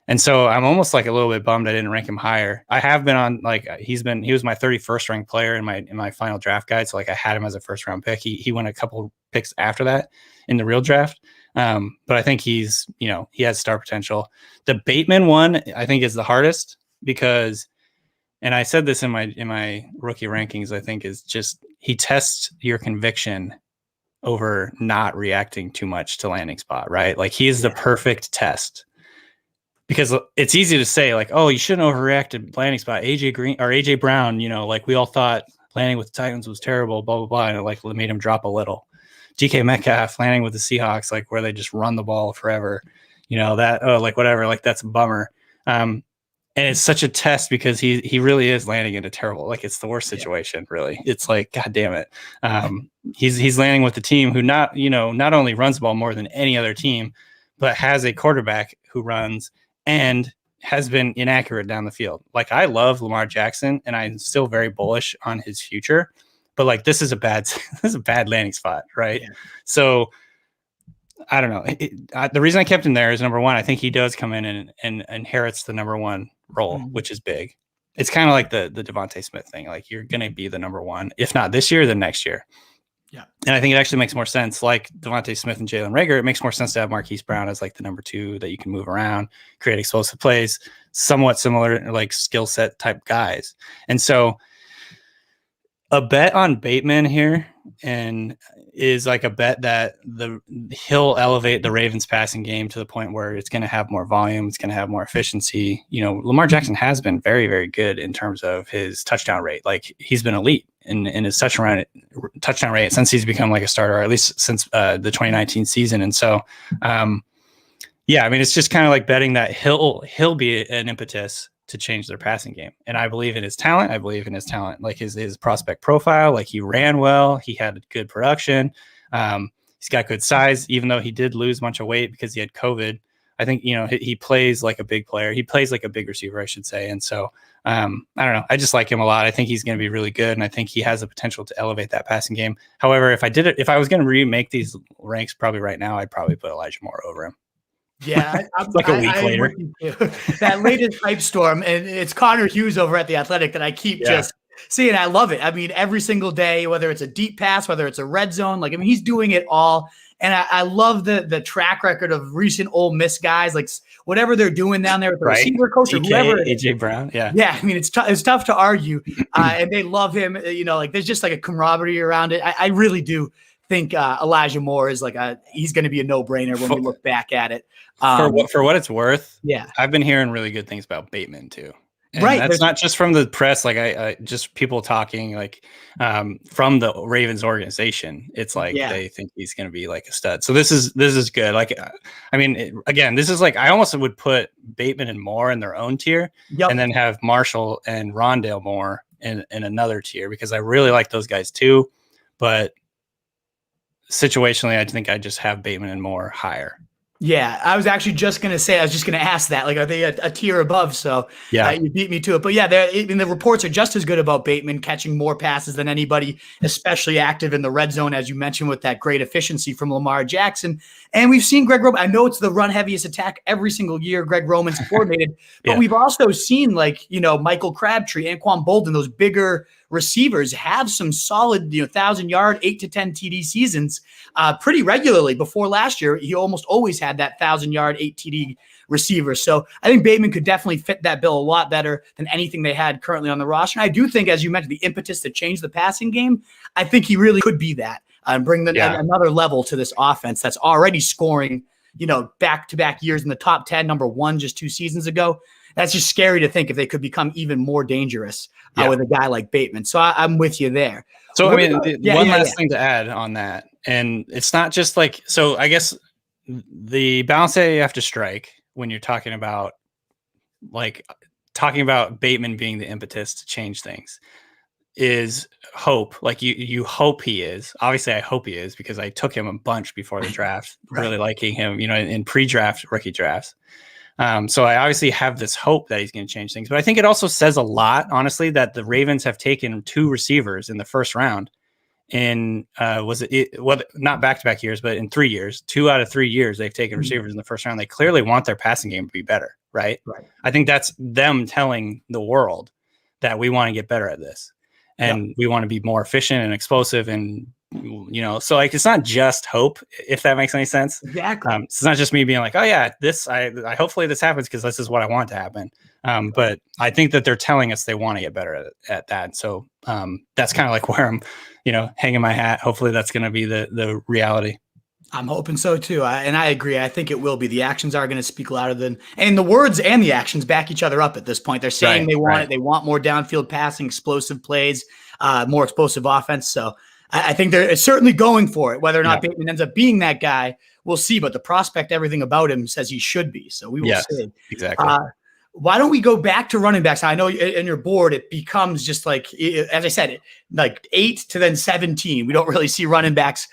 And so I'm almost like a little bit bummed I didn't rank him higher. I have been on like he was my 31st ranked player in my final draft guide. So like I had him as a 1st round pick. He went a couple picks after that in the real draft. But I think he has star potential. The Bateman one I think is the hardest because, and I said this in my rookie rankings, I think is just he tests your conviction over not reacting too much to landing spot, right? Like he is the perfect test. Because it's easy to say like, oh, you shouldn't overreact to landing spot. AJ Brown, like we all thought landing with the Titans was terrible, blah, blah, blah. And it like made him drop a little. DK Metcalf landing with the Seahawks, like where they just run the ball forever, whatever, like that's a bummer. And it's such a test because he really is landing in a terrible, like it's the worst situation, really. It's like, God damn it. He's landing with the team who not only runs the ball more than any other team, but has a quarterback who runs and has been inaccurate down the field. Like I love Lamar Jackson and I'm still very bullish on his future, but like this is a bad landing spot, right? Yeah. So I don't know. The reason I kept him there is number 1, I think he does come in and inherits the number 1 role, which is big. It's kind of like the Devonta Smith thing. Like you're going to be the number 1, if not this year, then next year. Yeah. And I think it actually makes more sense. Like Devonta Smith and Jaylen Reagor, it makes more sense to have Marquise Brown as like the number 2 that you can move around, create explosive plays, somewhat similar like skill set type guys. And so a bet on Bateman here and is like a bet that he'll elevate the Ravens passing game to the point where it's going to have more volume. It's going to have more efficiency. Lamar Jackson has been very, very good in terms of his touchdown rate. Like he's been elite in his touchdown rate since he's become like a starter, or at least since the 2019 season. And so, it's just kind of like betting that he'll be an impetus to change their passing game. And I believe in his talent. Like his prospect profile, like he ran well, he had good production. He's got good size, even though he did lose a bunch of weight because he had COVID. I think, he plays like a big player. He plays like a big receiver, I should say. And so, I don't know. I just like him a lot. I think he's going to be really good. And I think he has the potential to elevate that passing game. However, if I was going to remake these ranks probably right now, I'd probably put Elijah Moore over him. Yeah, It's like a week I'm later. with you too. That latest hype storm, and it's Connor Hughes over at The Athletic that I keep just seeing. I love it. I mean, every single day, whether it's a deep pass, whether it's a red zone, like, I mean, he's doing it all. And I love the track record of recent Ole Miss guys, like whatever they're doing down there with the receiver coach or whoever. AJ Brown. Yeah. Yeah. I mean, it's tough to argue. And they love him. You know, like there's just like a camaraderie around it. I really do think Elijah Moore is like he's going to be a no-brainer when we look back at it. For what it's worth, yeah, I've been hearing really good things about Bateman too. And right, that's not just from the press, like I just people talking like from the Ravens organization. It's like they think he's going to be like a stud. So this is good. Like, I mean, again, this is like I almost would put Bateman and Moore in their own tier, and then have Marshall and Rondale Moore in another tier because I really like those guys too. But situationally, I think I just have Bateman and Moore higher. Yeah, I was actually just going to say, I was just going to ask that, like, are they a tier above? So you beat me to it. But yeah, the reports are just as good about Bateman catching more passes than anybody, especially active in the red zone, as you mentioned, with that great efficiency from Lamar Jackson. And we've seen Greg Roman. I know it's the run heaviest attack every single year Greg Roman's coordinated, but we've also seen like, Michael Crabtree, Anquan Bolden, those bigger receivers have some solid, 1,000-yard, 8 to 10 TD seasons pretty regularly. Before last year, he almost always had that 1,000-yard, 8 TD receiver. So I think Bateman could definitely fit that bill a lot better than anything they had currently on the roster. And I do think, as you mentioned, the impetus to change the passing game, I think he really could be that and bring another level to this offense that's already scoring, back-to-back years in the top 10, number 1 just 2 seasons ago. That's just scary to think if they could become even more dangerous with a guy like Bateman. So I'm with you there. So, I mean, one last thing to add on that, and it's not just like, so I guess the balance that you have to strike when you're talking about Bateman being the impetus to change things is hope. Like you hope he is. Obviously, I hope he is because I took him a bunch before the draft, really liking him, in pre-draft rookie drafts. So I obviously have this hope that he's going to change things, but I think it also says a lot, honestly, that the Ravens have taken 2 receivers in the first round in, not back-to-back years, but in 3 years, 2 out of 3 years, they've taken receivers in the first round. They clearly want their passing game to be better, right? I think that's them telling the world that we want to get better at this and we want to be more efficient and explosive and, so like, it's not just hope, if that makes any sense. Exactly. It's not just me being like, oh yeah, I hopefully this happens because this is what I want to happen. But I think that they're telling us they want to get better at that. So that's kind of like where I'm, hanging my hat. Hopefully that's going to be the reality. I'm hoping so too. And I agree. I think it will be. The actions are going to speak louder and the words and the actions back each other up at this point. They're saying they want it. They want more downfield passing, explosive plays, more explosive offense. So I think they're certainly going for it. Whether or not Bateman ends up being that guy, we'll see. But the prospect, everything about him says he should be. So we will see. Exactly. Why don't we go back to running backs? I know in your board, it becomes just like, as I said, like 8 to then 17. We don't really see running backs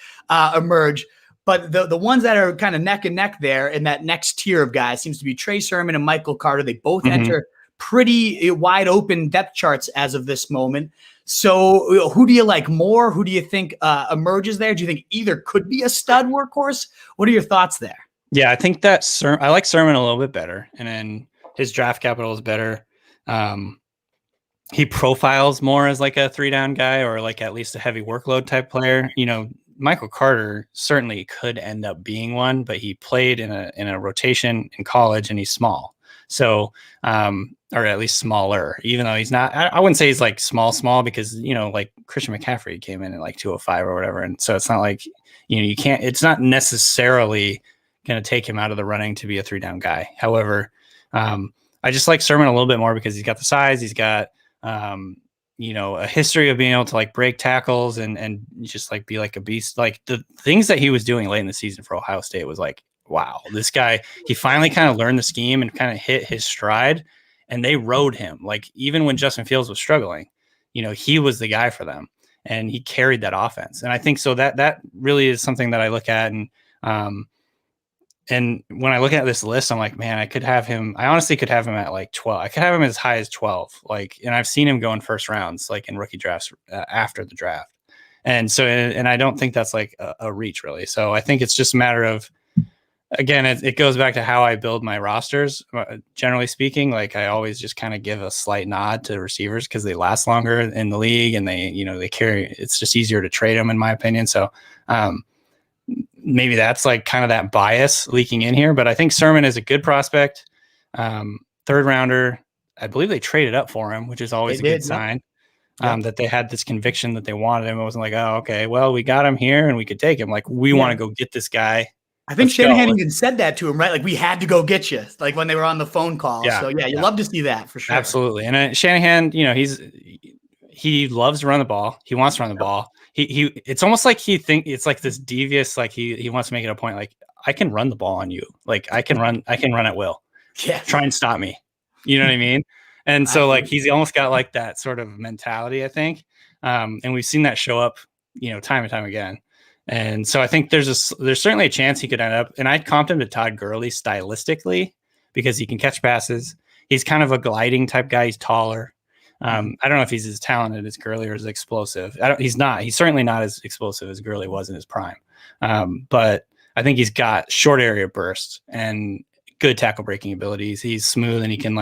emerge. But the ones that are kind of neck and neck there in that next tier of guys seems to be Trey Sermon and Michael Carter. They both enter pretty wide open depth charts as of this moment. So who do you like more? Who do you think emerges there? Do you think either could be a stud workhorse? What are your thoughts there? Yeah, I think that I like Sermon a little bit better. And then his draft capital is better. He profiles more as like a 3-down guy or like at least a heavy workload type player. Michael Carter certainly could end up being one, but he played in a rotation in college and he's small. So, or at least smaller, even though he's not, I wouldn't say he's like small because, like Christian McCaffrey came in at like 205 or whatever. And so it's not like, you can't, it's not necessarily going to take him out of the running to be a 3-down guy. However, I just like Sermon a little bit more because he's got the size, he's got, a history of being able to like break tackles and just like be like a beast. Like the things that he was doing late in the season for Ohio State was like, wow, this guy, he finally kind of learned the scheme and kind of hit his stride and they rode him. Like even when Justin Fields was struggling, he was the guy for them and he carried that offense. And I think so that really is something that I look at. And when I look at this list, I'm like, man, I honestly could have him at like 12. I could have him as high as 12. And I've seen him go in first rounds, like in rookie drafts after the draft. And so, and I don't think that's like a reach really. So I think it's just a matter of, again, it goes back to how I build my rosters. Generally speaking, like I always just kind of give a slight nod to receivers because they last longer in the league and they carry. It's just easier to trade them, in my opinion. So maybe that's like kind of that bias leaking in here. But I think Sermon is a good prospect, third rounder. I believe they traded up for him, which is always a good sign. That they had this conviction that they wanted him. It wasn't like, oh, okay, well, we got him here and we could take him. Like, we want to go get this guy. I think Shanahan even said that to him, right? Like, we had to go get you, like when they were on the phone call. Yeah, so you love to see that for sure. Absolutely. And Shanahan, he loves to run the ball. He wants to run the ball. It's almost like it's like this devious, like he wants to make it a point. Like, I can run the ball on you. Like I can run at will. Yeah. Try and stop me. You know what I mean? And so like, he's almost got like that sort of mentality, I think. And we've seen that show up, time and time again. And so I think there's certainly a chance he could end up, and I'd comped him to Todd Gurley stylistically because he can catch passes. He's kind of a gliding type guy. He's taller. I don't know if he's as talented as Gurley or as explosive. He's not. He's certainly not as explosive as Gurley was in his prime. But I think he's got short area burst and good tackle breaking abilities. He's smooth and he can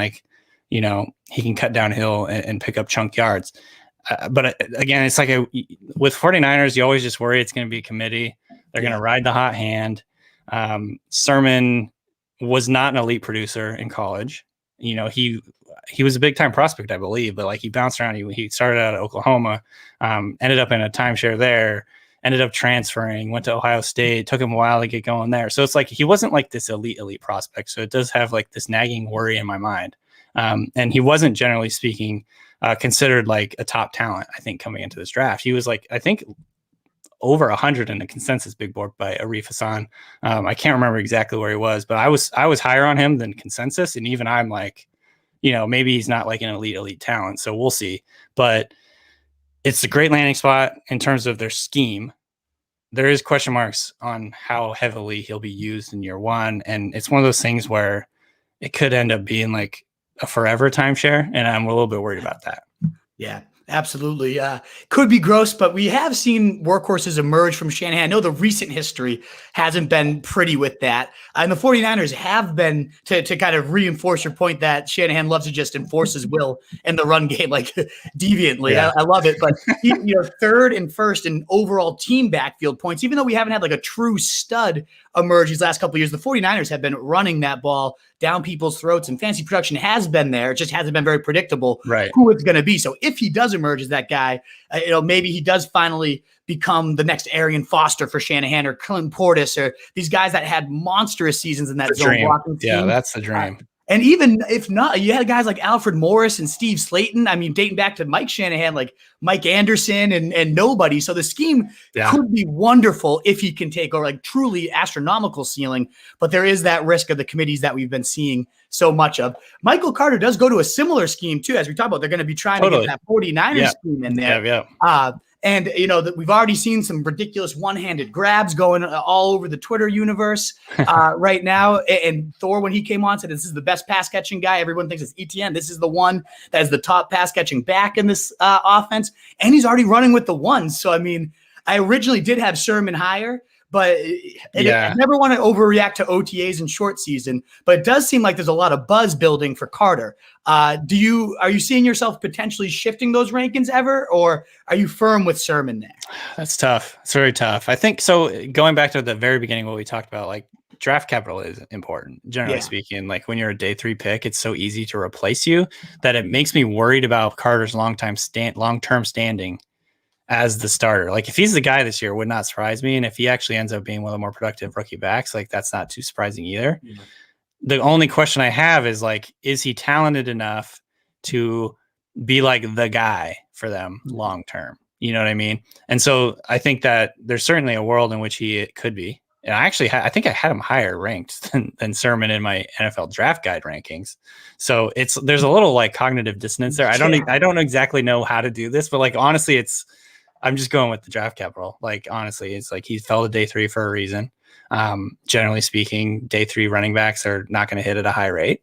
he can cut downhill and pick up chunk yards. But again, it's like with 49ers, you always just worry it's going to be a committee. They're going to ride the hot hand. Sermon was not an elite producer in college. He was a big time prospect, I believe, but like he bounced around. He started out at Oklahoma, ended up in a timeshare there, ended up transferring, went to Ohio State, took him a while to get going there. So it's like he wasn't like this elite prospect. So it does have like this nagging worry in my mind. And he wasn't, generally speaking, considered like a top talent, I think, coming into this draft. He was like, I think, over 100 in the consensus big board by Arif Hassan. I can't remember exactly where he was, but I was higher on him than consensus. And even I'm like, maybe he's not like an elite talent. So we'll see. But it's a great landing spot in terms of their scheme. There is question marks on how heavily he'll be used in year one. And it's one of those things where it could end up being like a forever timeshare, and I'm a little bit worried about that. Yeah, absolutely. Could be gross, but we have seen workhorses emerge from Shanahan. I know the recent history hasn't been pretty with that. And the 49ers have been, to kind of reinforce your point that Shanahan loves to just enforce his will in the run game, like deviantly. Yeah. I love it. But third and first in overall team backfield points, even though we haven't had like a true stud emerge these last couple of years, the 49ers have been running that ball down people's throats, and fantasy production has been there. It just hasn't been very predictable who it's going to be. So if he does emerge as that guy, maybe he does finally become the next Arian Foster for Shanahan or Clint Portis or these guys that had monstrous seasons in that zone blocking team. Yeah, that's the dream. And even if not, you had guys like Alfred Morris and Steve Slayton. I mean, dating back to Mike Shanahan, like Mike Anderson and nobody. So the scheme could be wonderful if he can take over, like truly astronomical ceiling. But there is that risk of the committees that we've been seeing so much of. Michael Carter does go to a similar scheme too, as we talk about. They're going to be trying to get that 49ers scheme in there. And, that we've already seen some ridiculous one-handed grabs going all over the Twitter universe right now. And Thor, when he came on, said this is the best pass-catching guy. Everyone thinks it's Etienne. This is the one that is the top pass-catching back in this offense. And he's already running with the ones. So, I mean, I originally did have Sherman higher, but I never want to overreact to OTAs and short season. But it does seem like there's a lot of buzz building for Carter. Are you seeing yourself potentially shifting those rankings ever, or are you firm with Sherman there? That's tough. It's very tough. I think so. Going back to the very beginning, what we talked about, like draft capital is important, generally speaking. Like when you're a day 3 pick, it's so easy to replace you that it makes me worried about Carter's long-term standing as the starter. Like if he's the guy this year, it would not surprise me. And if he actually ends up being one of the more productive rookie backs, like that's not too surprising either. Yeah. The only question I have is like, is he talented enough to be like the guy for them long-term? You know what I mean? And so I think that there's certainly a world in which he could be. And I actually, I think I had him higher ranked than Sermon in my NFL draft guide rankings. So there's a little like cognitive dissonance there. I don't exactly know how to do this, but like, honestly, I'm just going with the draft capital. Like, honestly, it's like he fell to day 3 for a reason. Generally speaking, day 3 running backs are not going to hit at a high rate.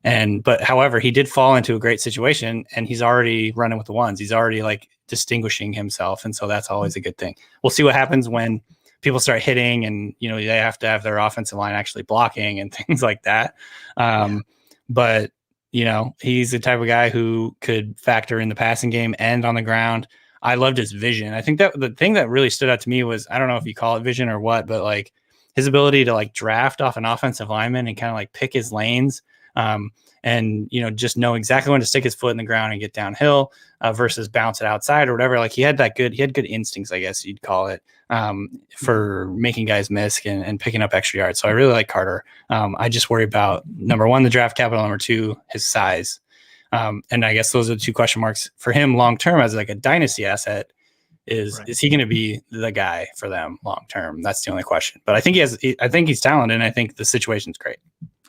But however, he did fall into a great situation and he's already running with the ones. He's already like distinguishing himself. And so that's always a good thing. We'll see what happens when people start hitting and, they have to have their offensive line actually blocking and things like that. But, he's the type of guy who could factor in the passing game and on the ground. I loved his vision. I think that the thing that really stood out to me was, I don't know if you call it vision or what, but like his ability to like draft off an offensive lineman and kind of like pick his lanes. And, just know exactly when to stick his foot in the ground and get downhill versus bounce it outside or whatever. Like he had good instincts, I guess you'd call it, for making guys miss and picking up extra yards. So I really like Carter. I just worry about, number one, the draft capital, number two, his size. And I guess those are the two question marks for him long-term as like a dynasty asset. Is he going to be the guy for them long-term? That's the only question. But I think I think he's talented, and I think the situation's great.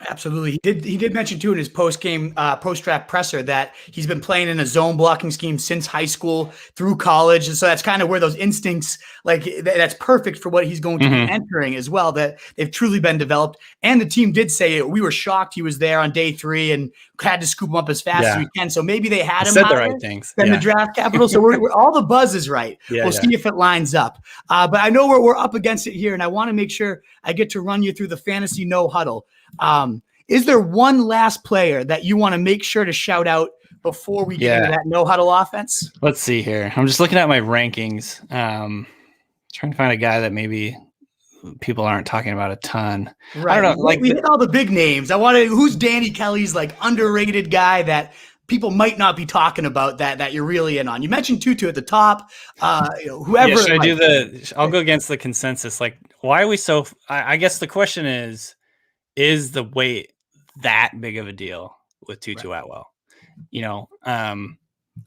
Absolutely. He did mention too in his post-draft presser that he's been playing in a zone blocking scheme since high school through college. And so that's kind of where those instincts, like that's perfect for what he's going to be entering as well, that they've truly been developed. And the team did say we were shocked he was there on day 3 and had to scoop him up as fast as we can. So maybe they had him said the right things than the draft capital. So we're all the buzz is right. We'll see if it lines up. But I know we're up against it here, and I want to make sure I get to run you through the fantasy no huddle. Is there one last player that you want to make sure to shout out before we get into that no huddle offense? Let's see here. I'm just looking at my rankings. Trying to find a guy that maybe people aren't talking about a ton. Right. I don't know. Like we hit all the big names. Who's Danny Kelly's like underrated guy that people might not be talking about that you're really in on? You mentioned Tutu at the top. Whoever. Yeah, should I'll go against the consensus. Like, why are we so? I guess the question is the weight that big of a deal with Tutu Atwell?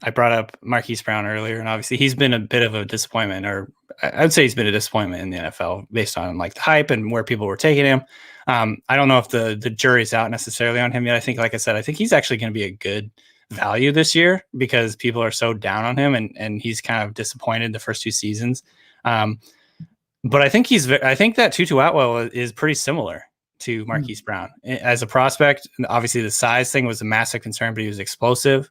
I brought up Marquise Brown earlier, and obviously he's been a bit of a disappointment, or I'd say he's been a disappointment in the NFL based on like the hype and where people were taking him. I don't know if the jury's out necessarily on him yet. I think, like I said, I think he's actually going to be a good value this year because people are so down on him and he's kind of disappointed the first 2 seasons. But I think that Tutu Atwell is pretty similar to Marquise Brown as a prospect. Obviously the size thing was a massive concern, but he was explosive.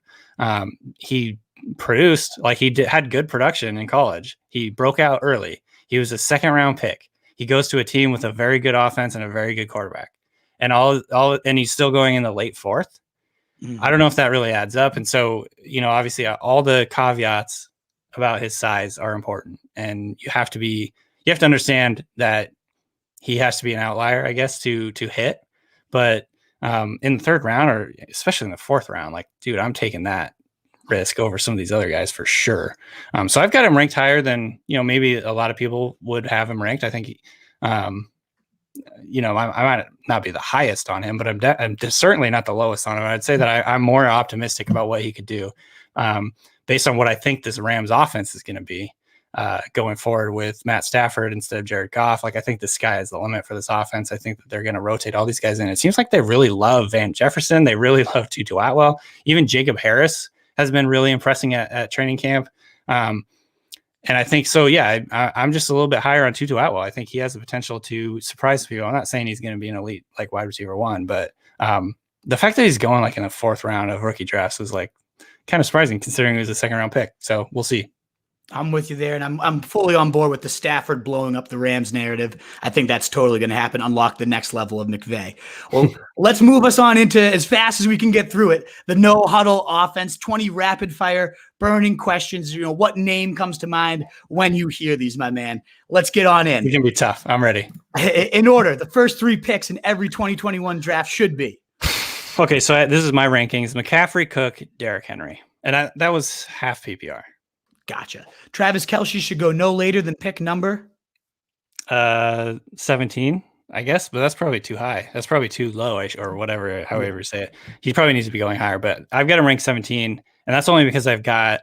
He produced, like had good production in college. He broke out early. He was a 2nd round pick. He goes to a team with a very good offense and a very good quarterback, and and he's still going in the late 4th. I don't know if that really adds up. And so, obviously all the caveats about his size are important, and you have to understand that he has to be an outlier, I guess, to hit. But in the 3rd round, or especially in the 4th round, like, dude, I'm taking that risk over some of these other guys for sure. So I've got him ranked higher than, maybe a lot of people would have him ranked. I think, I might not be the highest on him, but I'm certainly not the lowest on him. I'd say that I'm more optimistic about what he could do based on what I think this Rams offense is going to be. Going forward with Matt Stafford instead of Jared Goff. Like, I think the sky is the limit for this offense. I think that they're going to rotate all these guys in. It seems like they really love Van Jefferson. They really love Tutu Atwell. Even Jacob Harris has been really impressing at training camp. And I think so. Yeah, I'm just a little bit higher on Tutu Atwell. I think he has the potential to surprise people. I'm not saying he's going to be an elite like wide receiver 1, but the fact that he's going like in the 4th round of rookie drafts was like kind of surprising considering he was a 2nd round pick. So we'll see. I'm with you there, and I'm fully on board with the Stafford blowing up the Rams narrative. I think that's totally going to happen, unlock the next level of McVay. Well, let's move us on into, as fast as we can get through it, the no huddle offense, 20 rapid fire burning questions. What name comes to mind when you hear these, my man? Let's get on in. It's going to be tough. I'm ready. In order, the first 3 picks in every 2021 draft should be. Okay, so this is my rankings: McCaffrey, Cook, Derrick Henry. And that was half PPR. Gotcha. Travis Kelce should go no later than pick number 17, I guess, but that's probably too high. That's probably too low, or whatever, however you say it. He probably needs to be going higher, but I've got him ranked 17, and that's only because I've got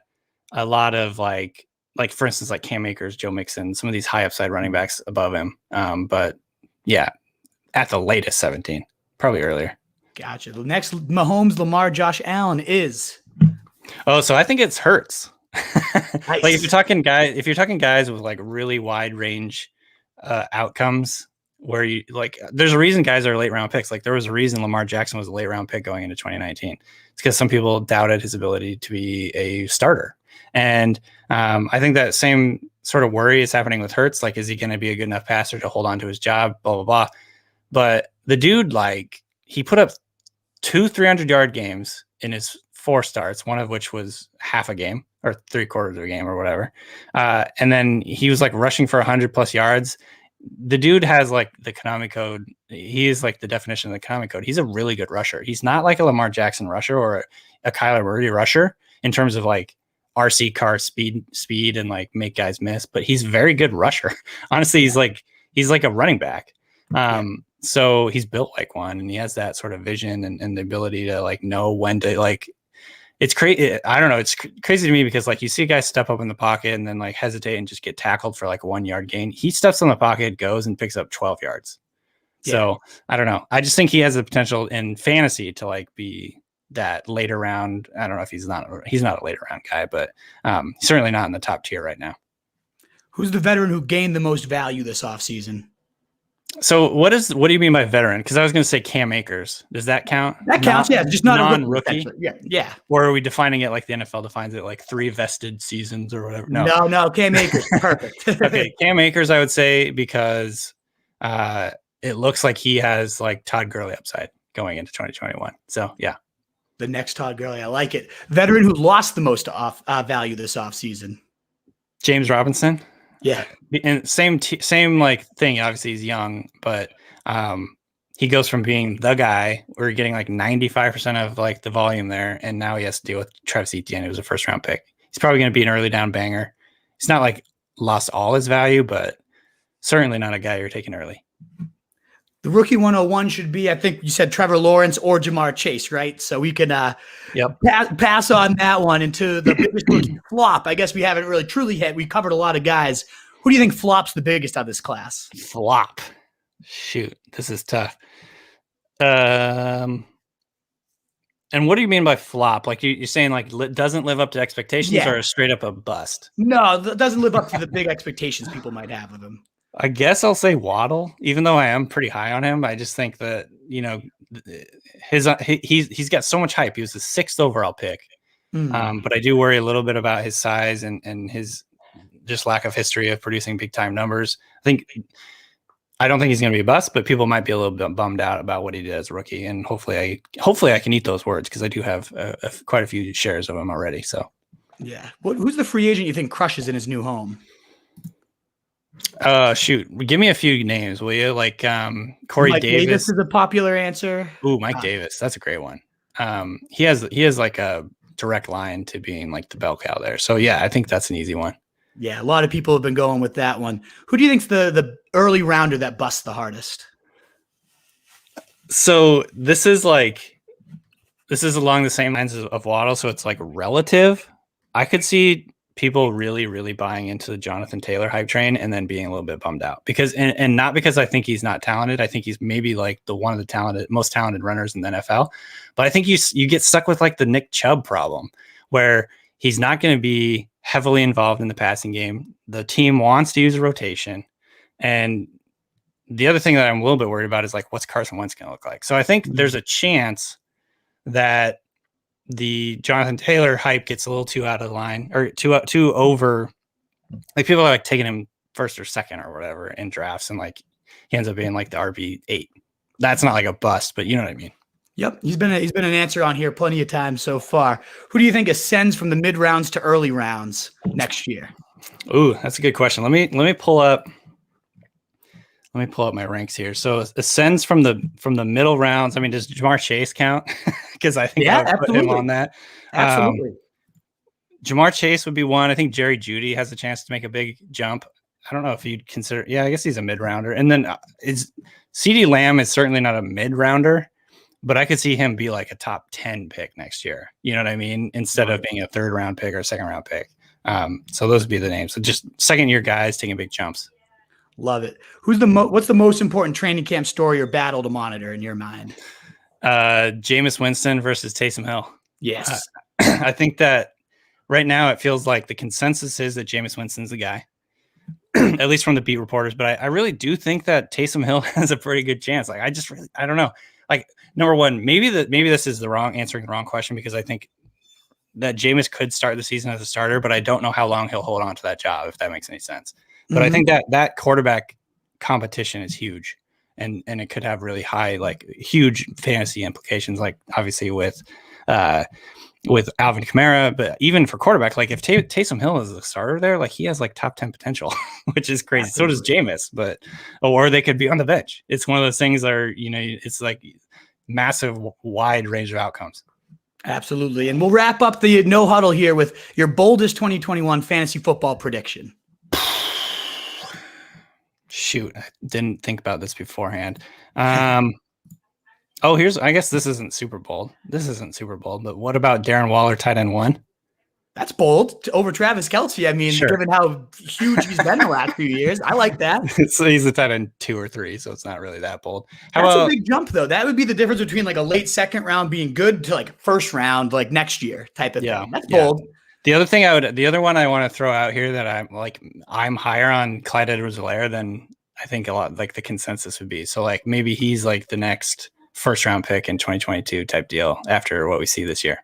a lot of like for instance, like Cam Akers, Joe Mixon, some of these high upside running backs above him. But yeah, at the latest 17, probably earlier. Gotcha. The next Mahomes, Lamar, Josh Allen is. Oh, so I think it's Hurts. Nice. Like if you're talking guys with like really wide range outcomes, where you like, there's a reason guys are late round picks. Like there was a reason Lamar Jackson was a late round pick going into 2019. It's because some people doubted his ability to be a starter, and I think that same sort of worry is happening with Hurts. Like, is he going to be a good enough passer to hold on to his job? Blah, blah, blah. But the dude, like, he put up 2 300-yard games in his 4 starts, one of which was half a game or 3/4 of a game or whatever. And then he was like rushing for 100+ yards. The dude has like the Konami code. He is like the definition of the Konami code. He's a really good rusher. He's not like a Lamar Jackson rusher or a Kyler Murray rusher in terms of like RC car speed and like make guys miss, but he's a very good rusher. Honestly, he's like a running back. So he's built like one, and he has that sort of vision and the ability to like know when to like. It's crazy. I don't know. It's crazy to me because like you see a guy step up in the pocket and then like hesitate and just get tackled for like a 1 yard gain. He steps on the pocket, goes and picks up 12 yards. Yeah. So I don't know. I just think he has the potential in fantasy to like be that later round. I don't know if he's not a later round guy, but certainly not in the top tier right now. Who's the veteran who gained the most value this offseason? So what do you mean by veteran? Because I was going to say Cam Akers. Does that count? That counts, yeah. Just not non-rookie. Yeah. Or are we defining it like the NFL defines it, like 3 vested seasons or whatever? No. Cam Akers, perfect. Okay, Cam Akers, I would say because it looks like he has like Todd Gurley upside going into 2021. So yeah, the next Todd Gurley, I like it. Veteran who lost the most value this offseason. James Robinson. Yeah, and same like thing. Obviously, he's young, but he goes from being the guy. We're getting like 95% of like the volume there, and now he has to deal with Travis Etienne, who was a 1st round pick. He's probably going to be an early down banger. He's not like lost all his value, but certainly not a guy you're taking early. The rookie 101 should be, I think you said Trevor Lawrence or Jamar Chase, right? So we can pass on that one into the biggest rookie flop. I guess we haven't really truly hit. We covered a lot of guys. Who do you think flops the biggest out of this class? Flop. Shoot, this is tough. And what do you mean by flop? Like you're saying like doesn't live up to expectations or straight up a bust? No, it doesn't live up to the big expectations people might have of him. I guess I'll say Waddle, even though I am pretty high on him. I just think that, you know, he's got so much hype. He was the 6th overall pick. But I do worry a little bit about his size and his just lack of history of producing big time numbers. I don't think he's going to be a bust, but people might be a little bit bummed out about what he did as a rookie. And hopefully I can eat those words because I do have quite a few shares of him already. So yeah. Who's the free agent you think crushes in his new home? Shoot, give me a few names, will you? Like Corey Mike Davis is a popular answer. Ooh, Mike Davis, that's a great one. He has like a direct line to being like the bell cow there. So yeah, I think that's an easy one. Yeah, a lot of people have been going with that one. Who do you think's the early rounder that busts the hardest? So this is along the same lines of Waddle, so it's like relative. I could see people really, really buying into the Jonathan Taylor hype train and then being a little bit bummed out because, and not because I think he's not talented. I think he's maybe like one of the most talented runners in the NFL, but I think you get stuck with like the Nick Chubb problem where he's not going to be heavily involved in the passing game. The team wants to use a rotation. And the other thing that I'm a little bit worried about is like, what's Carson Wentz going to look like? So I think there's a chance that the Jonathan Taylor hype gets a little too out of line or too over. Like people are like taking him 1st or 2nd or whatever in drafts. And like, he ends up being like the RB8. That's not like a bust, but you know what I mean? Yep. He's been an answer on here plenty of times so far. Who do you think ascends from the mid rounds to early rounds next year? Ooh, that's a good question. Let me pull up my ranks here. So ascends from the middle rounds. I mean, does Jamar Chase count? Because I think I would put him on that. Absolutely. Jamar Chase would be one. I think Jerry Jeudy has a chance to make a big jump. I don't know if you'd consider. Yeah, I guess he's a mid rounder. And then CeeDee Lamb is certainly not a mid rounder, but I could see him be like a top 10 pick next year. You know what I mean? Instead of being a 3rd round pick or a 2nd round pick. So those would be the names. So just 2nd year guys taking big jumps. Love it. What's the most important training camp story or battle to monitor in your mind? Jameis Winston versus Taysom Hill. Yes. I think that right now it feels like the consensus is that Jameis Winston's the guy, at least from the beat reporters. But I really do think that Taysom Hill has a pretty good chance. Like I don't know. Like number one, maybe this is answering the wrong question because I think that Jameis could start the season as a starter, but I don't know how long he'll hold on to that job, if that makes any sense. But I think that quarterback competition is huge, and it could have really high, like huge fantasy implications, like obviously with Alvin Kamara, but even for quarterback, like if Taysom Hill is the starter there, like he has like top 10 potential, which is crazy. Absolutely. So does Jameis, or they could be on the bench. It's one of those things that are, it's like massive, wide range of outcomes. Absolutely. And we'll wrap up the no huddle here with your boldest 2021 fantasy football prediction. Shoot, I didn't think about this beforehand. I guess this isn't super bold. But what about Darren Waller, tight end 1? That's bold over Travis Kelce. I mean, given how huge he's been the last few years, I like that. So he's a tight end 2 or 3, so it's not really that bold. That's a big jump, though. That would be the difference between like a late second round being good to like first round, like next year type of thing. That's bold. The other one I want to throw out here that I'm higher on Clyde Edwards-Helaire than I think a lot, like the consensus would be. So like maybe he's like the next first round pick in 2022 type deal after what we see this year.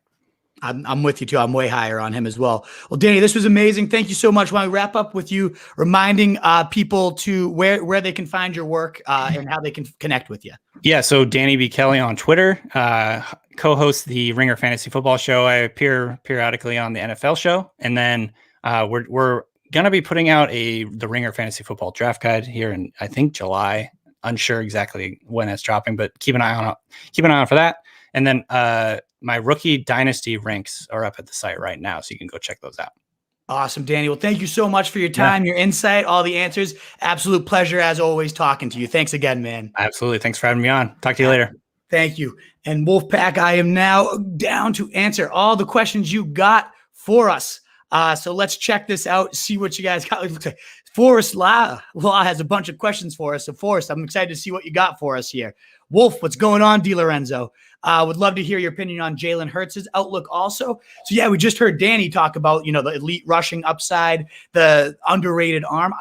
I'm with you too. I'm way higher on him as well. Well, Danny, this was amazing. Thank you so much. Why don't we wrap up with you reminding people to where they can find your work and how they can connect with you. Yeah. So Danny B. Kelly on Twitter, co-host the Ringer Fantasy Football Show. I appear periodically on the NFL show. And then we're going to be putting out the Ringer Fantasy Football Draft Guide here in, I think, July. Unsure exactly when it's dropping, but keep an eye on for that. And then my rookie dynasty ranks are up at the site right now, so you can go check those out. Awesome, Danny. Well, thank you so much for your time, your insight, all the answers. Absolute pleasure, as always, talking to you. Thanks again, man. Absolutely. Thanks for having me on. Talk to you later. Thank you. And Wolfpack, I am now down to answer all the questions you got for us. So let's check this out, see what you guys got. It looks like Forrest Law has a bunch of questions for us. So Forrest, I'm excited to see what you got for us here. Wolf, what's going on, DiLorenzo? Would love to hear your opinion on Jalen Hurts' outlook also. So yeah, we just heard Danny talk about, the elite rushing upside, the underrated arm.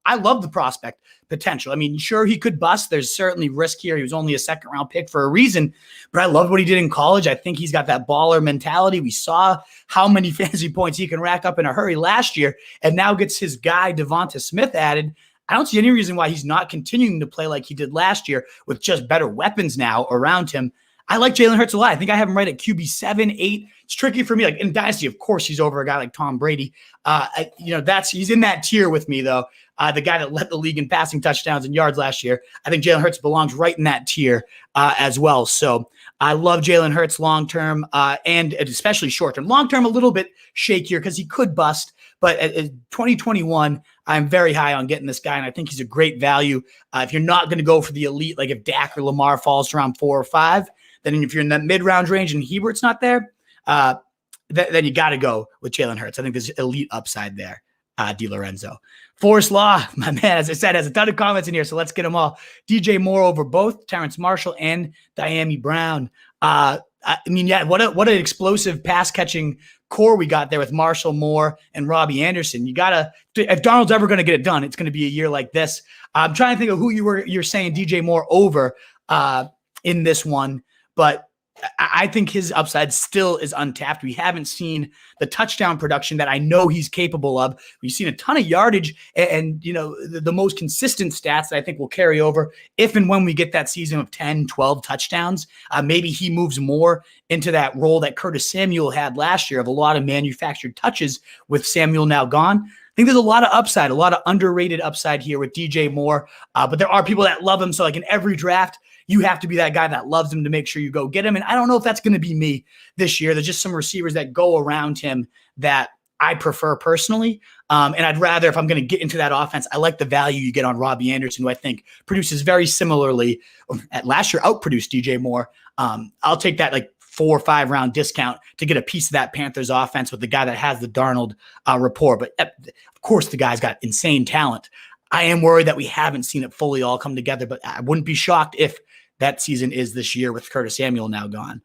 I love the prospect potential. I mean, sure, he could bust. There's certainly risk here. He was only a second round pick for a reason, but I love what he did in college. I think he's got that baller mentality. We saw how many fantasy points he can rack up in a hurry last year, and now gets his guy Devonta Smith added. I don't see any reason why he's not continuing to play like he did last year with just better weapons now around him. I like Jalen Hurts a lot. I think I have him right at QB 7, 8. It's tricky for me. Like in Dynasty, of course, he's over a guy like Tom Brady. He's in that tier with me, though. The guy that led the league in passing touchdowns and yards last year. I think Jalen Hurts belongs right in that tier as well. So I love Jalen Hurts long-term and especially short-term. Long-term, a little bit shakier because he could bust. But at 2021, I'm very high on getting this guy, and I think he's a great value. If you're not going to go for the elite, like if Dak or Lamar falls around 4 or 5, then if you're in that mid-round range and Hebert's not there, then you got to go with Jalen Hurts. I think there's elite upside there, DiLorenzo. Forrest Law, my man, as I said, has a ton of comments in here, so let's get them all. DJ Moore over both Terrace Marshall and Diami Brown. What an explosive pass-catching core we got there with Marshall, Moore, and Robbie Anderson. You gotta, if Darnold's ever going to get it done, it's going to be a year like this. I'm trying to think of who you're saying DJ Moore over in this one, but I think his upside still is untapped. We haven't seen the touchdown production that I know he's capable of. We've seen a ton of yardage and the most consistent stats that I think will carry over if and when we get that season of 10, 12 touchdowns. Maybe he moves more into that role that Curtis Samuel had last year of a lot of manufactured touches with Samuel now gone. I think there's a lot of upside, a lot of underrated upside here with DJ Moore. But there are people that love him. So like in every draft, you have to be that guy that loves him to make sure you go get him. And I don't know if that's going to be me this year. There's just some receivers that go around him that I prefer personally. And I'd rather, if I'm going to get into that offense, I like the value you get on Robbie Anderson, who I think produces very similarly. At last year, outproduced DJ Moore. I'll take that like 4 or 5 round discount to get a piece of that Panthers offense with the guy that has the Darnold rapport. But of course, the guy's got insane talent. I am worried that we haven't seen it fully all come together, but I wouldn't be shocked if that season is this year with Curtis Samuel now gone.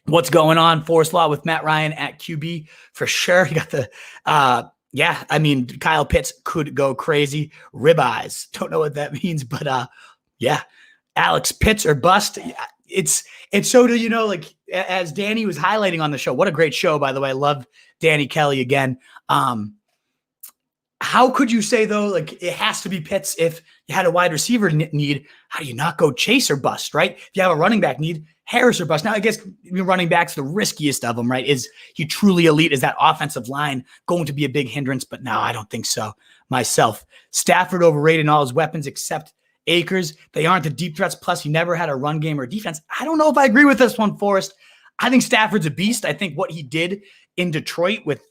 What's going on? Forrest Law with Matt Ryan at QB for sure. You got the, Kyle Pitts could go crazy. Ribeyes. Don't know what that means, but yeah. Alex, Pitts or bust. it's so do, like as Danny was highlighting on the show, what a great show, by the way. I love Danny Kelly again. How could you say though, like it has to be Pitts if you had a wide receiver need? How do you not go Chase or bust, right? If you have a running back need, Harris or bust. Now, I guess running back's the riskiest of them, right? Is he truly elite? Is that offensive line going to be a big hindrance? But no, I don't think so myself. Stafford overrated in all his weapons except Akers. They aren't the deep threats. Plus, he never had a run game or defense. I don't know if I agree with this one, Forrest. I think Stafford's a beast. I think what he did in Detroit with,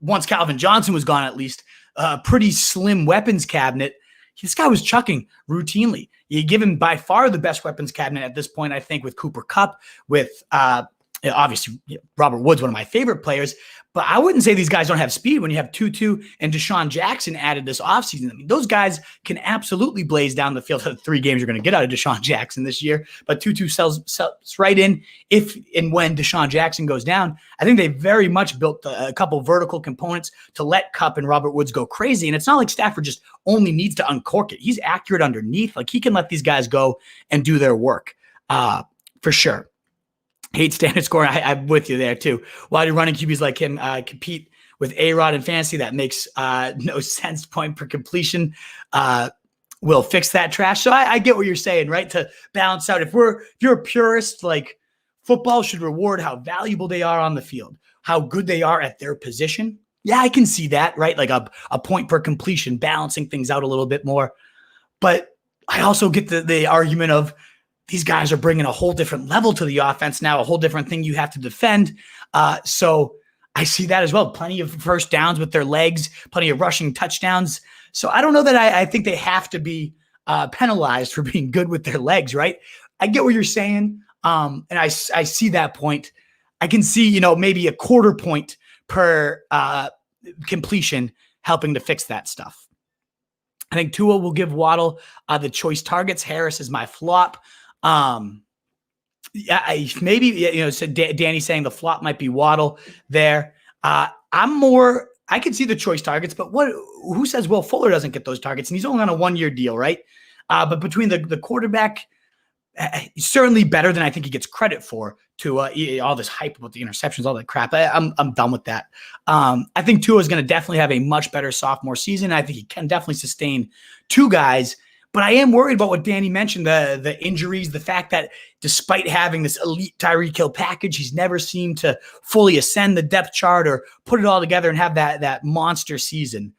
once Calvin Johnson was gone, at least a pretty slim weapons cabinet. This guy was chucking routinely. You give him by far the best weapons cabinet at this point, I think, with Cooper Kupp, with obviously Robert Woods, one of my favorite players. But I wouldn't say these guys don't have speed when you have Tutu and Deshaun Jackson added this offseason. I mean, those guys can absolutely blaze down the field. The 3 games you're going to get out of Deshaun Jackson this year. But Tutu sells right in if and when Deshaun Jackson goes down. I think they very much built a couple vertical components to let Kupp and Robert Woods go crazy. And it's not like Stafford just only needs to uncork it. He's accurate underneath. Like he can let these guys go and do their work for sure. Hate standard scoring. I'm with you there too. Why do running QBs like him compete with A-Rod in fantasy? That makes no sense. Point per completion will fix that trash. So I get what you're saying, right? To balance out. If you're a purist, like football should reward how valuable they are on the field, how good they are at their position. Yeah, I can see that, right? Like a point per completion, balancing things out a little bit more. But I also get the argument of, these guys are bringing a whole different level to the offense now, a whole different thing you have to defend. So I see that as well. Plenty of first downs with their legs, plenty of rushing touchdowns. So I don't know that I think they have to be penalized for being good with their legs, right? I get what you're saying. And I see that point. I can see, maybe a quarter point per completion helping to fix that stuff. I think Tua will give Waddle the choice targets. Harris is my flop. Maybe, so Danny saying the flop might be Waddle there. I could see the choice targets, but who says Will Fuller doesn't get those targets? And he's only on a 1-year deal, right? But between the quarterback, he's certainly better than I think he gets credit for to all this hype about the interceptions, all that crap. I'm done with that. I think Tua is going to definitely have a much better sophomore season. I think he can definitely sustain 2 guys. But I am worried about what Danny mentioned, the injuries, the fact that despite having this elite Tyreek Hill package, he's never seemed to fully ascend the depth chart or put it all together and have that monster season.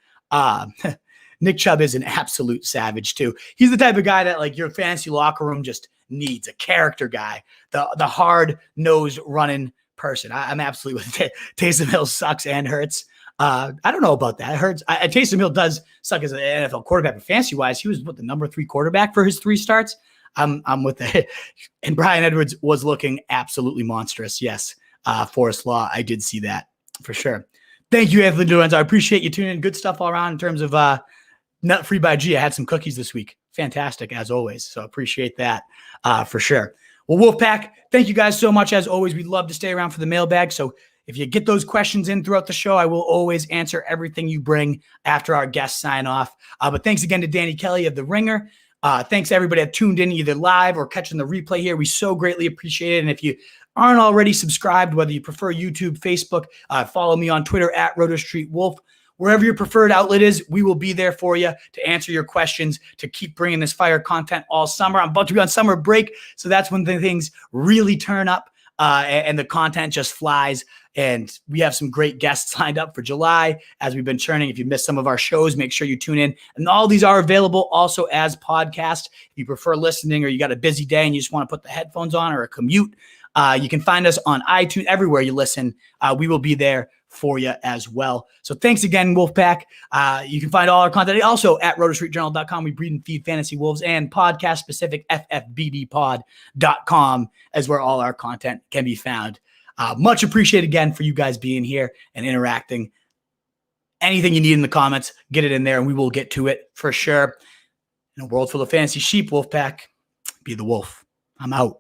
Nick Chubb is an absolute savage too. He's the type of guy that like your fantasy locker room just needs, a character guy, the hard-nosed running person. I'm absolutely with it. Taysom Hill sucks and hurts. I don't know about that. It hurts. Taysom Hill does suck as an NFL quarterback, but fantasy-wise, he was the number 3 quarterback for his 3 starts. I'm with it. And Bryan Edwards was looking absolutely monstrous. Yes, Forrest Law, I did see that for sure. Thank you, Anthony Lorenzo. I appreciate you tuning in. Good stuff all around in terms of Nut Free by G. I had some cookies this week. Fantastic, as always. So appreciate that for sure. Well, Wolfpack, thank you guys so much. As always, we'd love to stay around for the mailbag. So if you get those questions in throughout the show, I will always answer everything you bring after our guests sign off. But thanks again to Danny Kelly of The Ringer. Thanks to everybody that tuned in either live or catching the replay here. We so greatly appreciate it. And if you aren't already subscribed, whether you prefer YouTube, Facebook, follow me on Twitter at RotoStreetWolf. Wherever your preferred outlet is, we will be there for you to answer your questions, to keep bringing this fire content all summer. I'm about to be on summer break, so that's when the things really turn up and the content just flies. And we have some great guests lined up for July as we've been churning. If you missed some of our shows, make sure you tune in. And all these are available also as podcasts. If you prefer listening or you got a busy day and you just want to put the headphones on or a commute, you can find us on iTunes, everywhere you listen. We will be there for you as well. So thanks again, Wolfpack. You can find all our content also at rotostreetjournal.com. We breed and feed fantasy wolves, and podcast specific ffbbpod.com is where all our content can be found. Much appreciated again for you guys being here and interacting. Anything you need in the comments, get it in there and we will get to it for sure. In a world full of fantasy sheep, Wolfpack, be the wolf. I'm out.